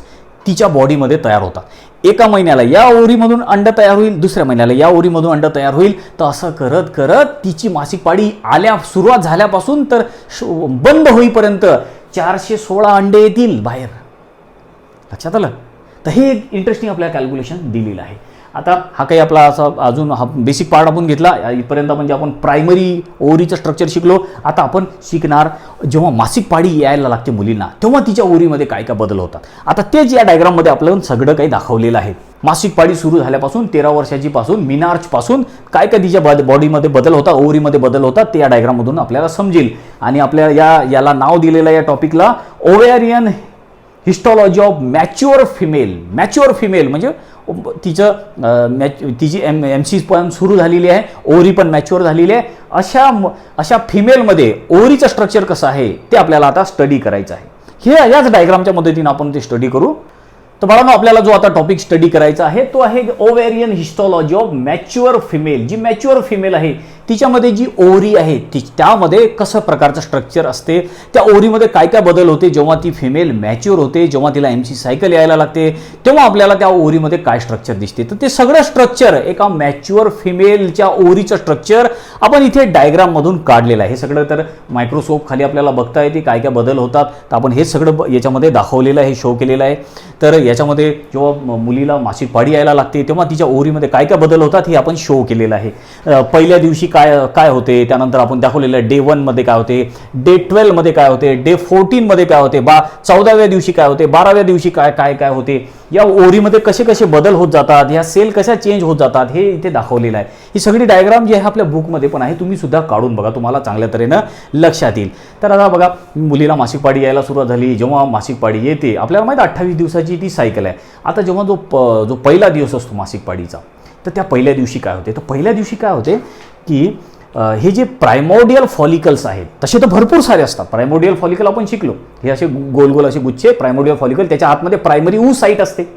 A: तिच्या बॉडीमध्ये तयार होतात. एका महिन्याला या ओव्हरीमधून अंड तयार होईल, दुसऱ्या महिन्याला या ओव्हरीमधून अंड तयार होईल. तर असं करत करत तिची मासिक पाळी सुरुवात झाल्यापासून तर बंद होईपर्यंत 416 अंडे येतील बाहेर. लक्षात आलं? तर हे एक इंटरेस्टिंग आपल्याला कॅल्क्युलेशन दिलेलं आहे. आता हा काही आपला असा अजून हा बेसिक पार्ट आपण घेतला. इथपर्यंत म्हणजे आपण प्रायमरी ओव्हरीचं स्ट्रक्चर शिकलो. आता आपण शिकणार जेव्हा मासिक पाळी यायला लागते मुलींना तेव्हा तिच्या ओव्हरीमध्ये काय काय बदल होतात. आता तेच या डायग्राममध्ये आपल्याला सगळं काही दाखवलेलं आहे. मासिक पाळी सुरू झाल्यापासून 13 वर्षाची पासून मिनार्च पासून काय काय तिच्या बॉडीमध्ये बदल होतात, ओव्हरीमध्ये बदल होतात ते या डायग्राममधून आपल्याला समजेल. आणि आपल्या याला नाव दिलेलं या टॉपिकला ovarian histology of mature female. Mature female म्हणजे तिची MC पण सुरू झालेली आहे, ओव्हरी पण मॅच्युअर झालेली आहे. अशा फिमेलमध्ये ओव्हरीचं स्ट्रक्चर कसं आहे ते आपल्याला आता स्टडी करायचं आहे. याच डायग्रामच्या मदतीने आपण ते स्टडी करू. तर बाळांनो, आपल्याला जो आता टॉपिक स्टडी करायचा आहे तो आहे ovarian histology of mature female. जी मॅच्युअर फिमेल आहे तिच्यामध्ये जी ओव्हरी आहे त्यामध्ये कसं प्रकारचं स्ट्रक्चर असते, त्या ओव्हरीमध्ये काय काय बदल होते जेव्हा ती फिमेल मॅच्युअर होते, जेव्हा तिला MC सायकल यायला लागते तेव्हा आपल्याला त्या ओव्हरीमध्ये काय स्ट्रक्चर दिसते. तर ते सगळं स्ट्रक्चर एका मॅच्युअर फिमेलच्या ओव्हरीचं स्ट्रक्चर आपण इथे डायग्राममधून काढलेलं आहे. हे सगळं तर मायक्रोस्कोप खाली आपल्याला बघता येते काय काय बदल होतात. तर आपण हे सगळं याच्यामध्ये दाखवलेलं आहे, शो केलेलं आहे. तर याच्यामध्ये जेव्हा मुलीला मासिक पाळी यायला लागते तेव्हा तिच्या ओव्हरीमध्ये काय काय बदल होतात हे आपण शो केलेलं आहे. पहिल्या दिवशी काय होते, त्यानंतर आपण दाखवलेलं आहे डे 1 मध्ये काय होते, डे 12 मध्ये काय होते, डे 14 मध्ये काय होते, 14व्या दिवशी काय होते, 12व्या दिवशी काय होते, या ओव्हरीमध्ये कसे कसे बदल होत जातात, ह्या सेल कशा चेंज होत जातात हे इथे दाखवलेलं आहे. ही सगळी डायग्राम जी आहे आपल्या बुकमध्ये पण आहे, तुम्ही सुद्धा काढून बघा, तुम्हाला चांगल्या तऱ्हेनं लक्षात येईल. तर आता बघा, मुलीला मासिक पाळी यायला सुरुवात झाली. जेव्हा मासिक पाळी येते आपल्याला माहिती 28 दिवसाची ती सायकल आहे. आता जेव्हा जो पहिला दिवस असतो मासिक पाळीचा, तर त्या पहिल्या दिवशी काय होते, तर पहिल्या दिवशी काय होते की हे जे प्रायमोडियल फॉलिकल्स आहेत तसे तर भरपूर सारे असतात. प्रायमोडियल फॉलिकल आपण शिकलो, हे असे गोल गोल असे गुच्छे प्रायमोडियल फॉलिकल, त्याच्या आतमध्ये प्रायमरी ऊ साईट असते.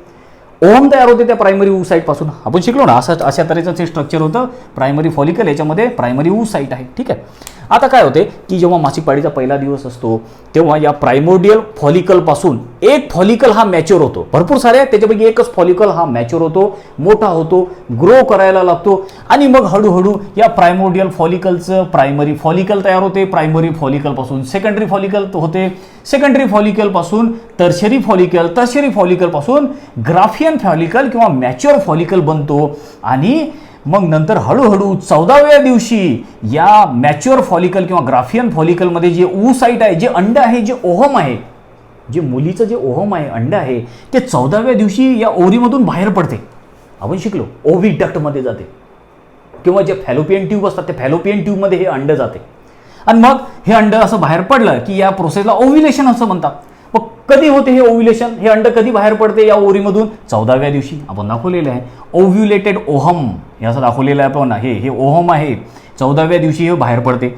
A: ओहम तयार होते त्या प्रायमरी ऊ साईट पासून, आपण शिकलो ना. अशा तऱ्हेचं ते स्ट्रक्चर होतं प्रायमरी फॉलिकल, याच्यामध्ये प्रायमरी ऊ साईट आहे. ठीक आहे. आता काय होते की जेव्हा मासिक पाळीचा पहिला दिवस असतो तेव्हा या प्रायमोडियल फॉलिकल पासून एक फॉलिकल हा मॅच्युअर होतो. भरपूर सारे आहेत त्याच्यापैकी एकच फॉलिकल हा मॅच्युअर होतो, मोठा होतो, ग्रो करायला लागतो. आणि मग हळूहळू या प्रायमोडियल फॉलिकलचं प्रायमरी फॉलिकल तयार होते. प्रायमरी फॉलिकल पासून सेकंडरी फॉलिकल होते. सेकंडरी फॉलिकल पासून टर्शरी फॉलिकल, टर्शरी फॉलिकल पासून ग्राफियन फॉलिकल किंवा मॅच्युअर फॉलिकल बनतो. आणि मग नंतर हळूहळू 14व्या दिवशी या मॅच्युअर फॉलिकल किंवा ग्राफियन फॉलिकलमध्ये जे ऊ साईट आहे, जे अंड आहे, जे ओहम आहे, जे मुलीचं जे ओहम आहे, अंड आहे, ते 14व्या दिवशी या ओव्हरीमधून बाहेर पडते. आपण शिकलो ओव्हिडक्टमध्ये जाते किंवा जे फॅलोपियन ट्यूब असतात त्या फॅलोपियन ट्यूबमध्ये हे अंड जाते. आणि मग हे अंड असं बाहेर पडलं की या प्रोसेसला ओव्ह्युलेशन असं म्हणतात. मग कधी होते हे ओव्ह्युलेशन, हे अंड कधी बाहेर पडते या ओव्हरीमधून, 14व्या दिवशी. आपण दाखवलेलं आहे ओव्ह्युलेटेड ओहम, हे असं दाखवलेलं आहे आपण. हे ओहम आहे, 14व्या दिवशी हे बाहेर पडते.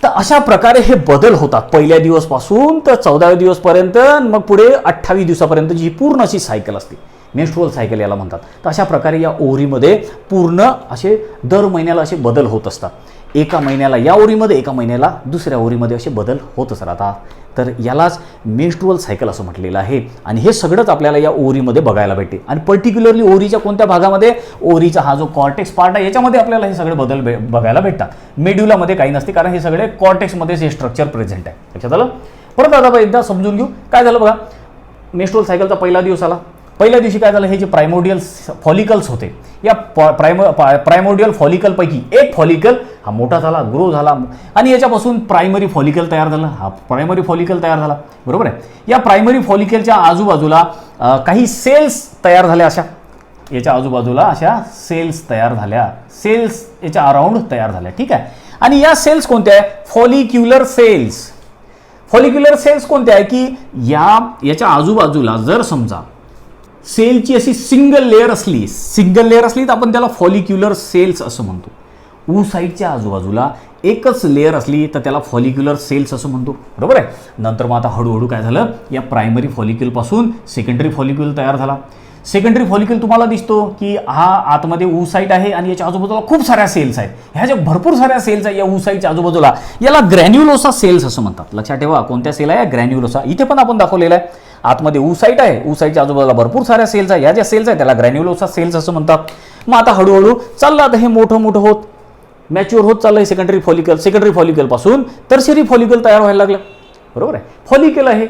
A: तर अशा प्रकारे हे बदल होतात पहिल्या दिवसपासून तर 14व्या दिवसपर्यंत. मग पुढे 28 दिवसापर्यंत जी पूर्ण अशी सायकल असते, मेन्स्ट्रुअल सायकल याला म्हणतात. तर अशा प्रकारे या ओव्हरीमध्ये पूर्ण असे दर महिन्याला असे बदल होत असतात. एका महिन्याला या ओव्हरीमध्ये, एका महिन्याला दुसऱ्या ओव्हरीमध्ये असे बदल होतच राहतात. तर यालाच मेन्स्ट्रुअल सायकल असं म्हटलेलं आहे. आणि हे सगळंच आपल्याला या ओव्हरीमध्ये बघायला भेटते. आणि पर्टिक्युलरली ओव्हरीच्या कोणत्या भागामध्ये, ओव्हरीचा हा जो कॉर्टेक्स पार्ट आहे याच्यामध्ये आपल्याला हे सगळे बदल बघायला भेटतात. मेड्युलामध्ये काही नसते, कारण हे सगळे कॉर्टेक्समध्येच हे स्ट्रक्चर प्रेझेंट आहे. लक्षात आलं? परत आता एकदा समजून घेऊ काय झालं. बघा, मेन्स्ट्रुअल सायकलचा पहिला दिवस आला. पहिल्या दिवशी काय झालं, हे जे प्रायमोडियल फॉलिकल्स होते, या प्रायमोडियल फॉलिकलपैकी एक फॉलिकल हा मोठा झाला, ग्रो झाला, आणि याच्यापासून प्रायमरी फॉलिकल तयार झाला. हा प्रायमरी फॉलिकल तयार झाला, बरोबर आहे. या प्रायमरी फॉलिकलच्या आजूबाजूला काही सेल्स तयार झाल्या. अशा याच्या आजूबाजूला अशा सेल्स तयार झाल्या, सेल्स याच्या अराउंड तयार झाल्या. ठीक आहे. आणि या सेल्स कोणत्या आहे, फॉलिक्युलर सेल्स. फॉलिक्युलर सेल्स कोणत्या आहे की याच्या आजूबाजूला जर समजा सेलची अशी सिंगल लेअर असली तर आपण त्याला फॉलिक्युलर सेल्स असं म्हणतो. साईडच्या आजूबाजूला एकच लेअर असली तर त्याला फॉलिक्युलर सेल्स असं म्हणतो, बरोबर आहे. नंतर मग आता हळूहळू काय झालं, या प्रायमरी फॉलिक्युलपासून सेकंडरी फॉलिक्युल तयार झाला. सेकंडरी फॉलिक्युल तुम्हाला दिसतो की हा आतमध्ये साईट आहे आणि याच्या आजूबाजूला खूप साऱ्या सेल्स आहेत. ह्या ज्या भरपूर साऱ्या सेल्स आहेत या साईटच्या आजूबाजूला, याला ग्रॅन्युलोसा सेल्स असं म्हणतात. लक्षात ठेवा कोणत्या सेल आहे, ग्रॅन्युलोसा. इथे पण आपण दाखवलेलं आहे, आतमध्ये साईट आहे, साईटच्या आजूबाजूला भरपूर साऱ्या सेल्स आहेत. ह्या ज्या सेल्स आहेत त्याला ग्रॅन्युलोसा सेल्स असं म्हणतात. मग आता हळूहळू चाललं आता हे मोठं मोठं होत मॅच्युअर होत चाललंय सेकंडरी फॉलिकल पासून टर्शियरी फॉलिकल तयार व्हायला लागलं, बरोबर आहे. फॉलिकल आहे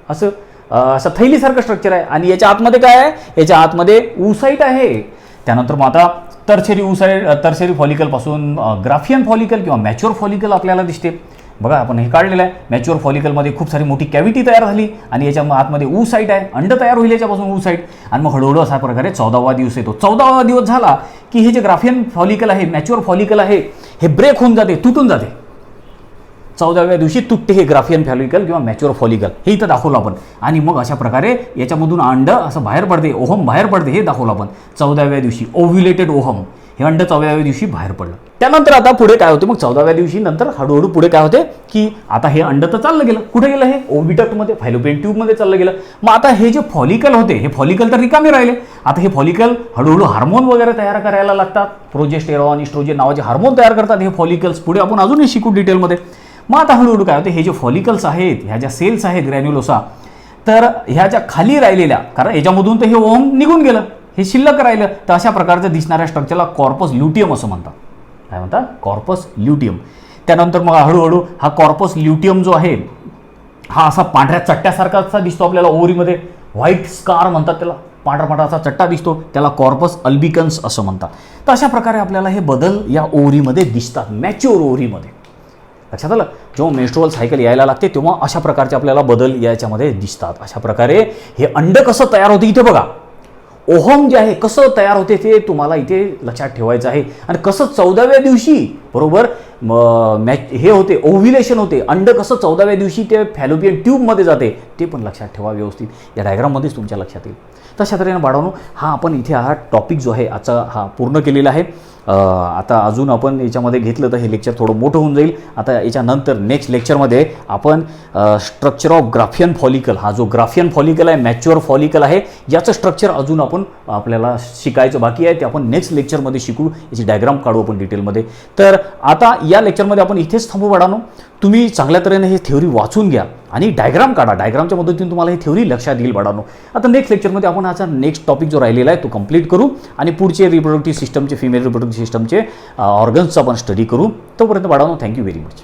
A: असं थैलीसारखं स्ट्रक्चर आहे आणि याच्या आतमध्ये काय आहे, याच्या आतमध्ये साईट आहे. त्यानंतर मग आता टर्शियरी फॉलिकलपासून ग्राफियन फॉलिकल किंवा मॅच्युअर फॉलिकल आपल्याला दिसते. बघा आपण हे काढलेलं आहे. मॅच्युअर फॉलिकलमध्ये खूप सारी मोठी कॅव्हिटी तयार झाली आणि याच्या आतमध्ये साईट आहे, अंड तयार होईल याच्यापासून साईट. आणि मग हळूहळू अशा प्रकारे 14वा दिवस येतो. 14वा दिवस झाला की हे जे ग्राफियन फॉलिकल आहे, मॅच्युअर फॉलिकल आहे, हे ब्रेक होऊन जाते, तुटून जाते. 14व्या दिवशी तुटते हे ग्राफियन फॉलिकल किंवा मॅच्युअर फॉलिकल, हे इथं दाखवलं आपण. आणि मग अशा प्रकारे याच्यामधून अंड असं बाहेर पडते, ओहम बाहेर पडते, हे दाखवलं आपण 14व्या दिवशी. ओव्ह्युलेटेड ओहम, हे अंड 14व्या दिवशी बाहेर पडलं. त्यानंतर आता पुढे काय होते, मग 14व्या दिवशी नंतर हळूहळू पुढे काय होते की आता हे अंड तर चाललं गेलं, कुठे गेलं, हे ओव्हिडक्टमध्ये फॅलोपियन ट्यूबमध्ये चाललं गेलं. मग आता हे जे फॉलिकल होते, हे फॉलिकल तर रिकामे राहिले. आता हे फॉलिकल हळूहळू हार्मोन वगैरे तयार करायला लागतात, प्रोजेस्टेरॉन, इस्ट्रोजन नावाचे हार्मोन तयार करतात हे फॉलिकल्स. पुढे आपण अजूनही शिकू डिटेलमध्ये. मग आता हळूहळू काय होते, हे जे फॉलिकल्स आहेत, ह्या ज्या सेल्स आहेत ग्रॅन्युलोसा, तर ह्या ज्या खाली राहिलेल्या, कारण याच्यामधून तर हे ओहम निघून गेलं, हे शिल्लक राहिलं, तर अशा प्रकारचं दिसणाऱ्या स्ट्रक्चरला कॉर्पस ल्युटियम असं म्हणतात. काय म्हणतात, कॉर्पस ल्युटियम. त्यानंतर मग हळूहळू हा कॉर्पस ल्युटियम जो आहे हा असा पांढऱ्या चट्ट्यासारखाचा दिसतो आपल्याला ओव्हरीमध्ये. व्हाईट स्कार म्हणतात त्याला, पांढरा असा चट्टा दिसतो, त्याला कॉर्पस अल्बिकन्स असं म्हणतात. तर अशा प्रकारे आपल्याला हे बदल या ओव्हरीमध्ये दिसतात, मॅच्युअर ओव्हरीमध्ये. लक्षात आलं, जेव्हा मेन्स्ट्रुअल सायकल यायला लागते तेव्हा अशा प्रकारचे आपल्याला बदल याच्यामध्ये दिसतात. अशा प्रकारे हे अंड कसं तयार होते, इथे बघा ओहम जे आहे कसं तयार होते ते तुम्हाला इथे लक्षात ठेवायचं आहे. आणि कसं 14व्या दिवशी बरोबर हे होते, ओव्ह्युलेशन होते, अंड कसं 14व्या दिवशी ते फॅलोपियन ट्यूबमध्ये जाते ते पण लक्षात ठेवा व्यवस्थित. या डायग्राममध्येच तुमच्या लक्षात येईल. तशा तऱ्हेने बाळांनो हा आपण इथे हा टॉपिक जो आहे आजचा हा पूर्ण केलेला आहे. आता अजून आपण याच्यामध्ये घेतलं तर हे लेक्चर थोडं मोठं होऊन जाईल. आता याच्यानंतर नेक्स्ट लेक्चरमध्ये आपण स्ट्रक्चर ऑफ ग्राफियन फॉलिकल, हा जो ग्राफियन फॉलिकल आहे, मॅच्युअर फॉलिकल आहे, याचं स्ट्रक्चर अजून आपल्याला शिकायचं बाकी आहे. ते आपण नेक्स्ट लेक्चरमध्ये शिकू, याची डायग्राम काढू आपण डिटेलमध्ये. तर आता या लेक्चरमध्ये आपण इथेच थांबू बाळांनो. तुम्ही चांगल्या तऱ्हेने हे थेअरी वाचून घ्या आणि डायग्राम काढा. डायग्रामच्या मदतीने तुम्हाला ही थेअरी लक्षात येईल बाळांनो. आता नेक्स्ट लेक्चरमध्ये आपण याचा नेक्स्ट टॉपिक जो राहिलेला आहे तो कंप्लीट करू आणि पुढचे रिप्रोडक्टिव्ह सिस्टमचे, फिमेल रिप्रोडक्टिव्ह सिस्टमचे ऑर्गन्सचा आपण स्टडी करू. तोपर्यंत बाळांनो थँक्यू व्हेरी मच.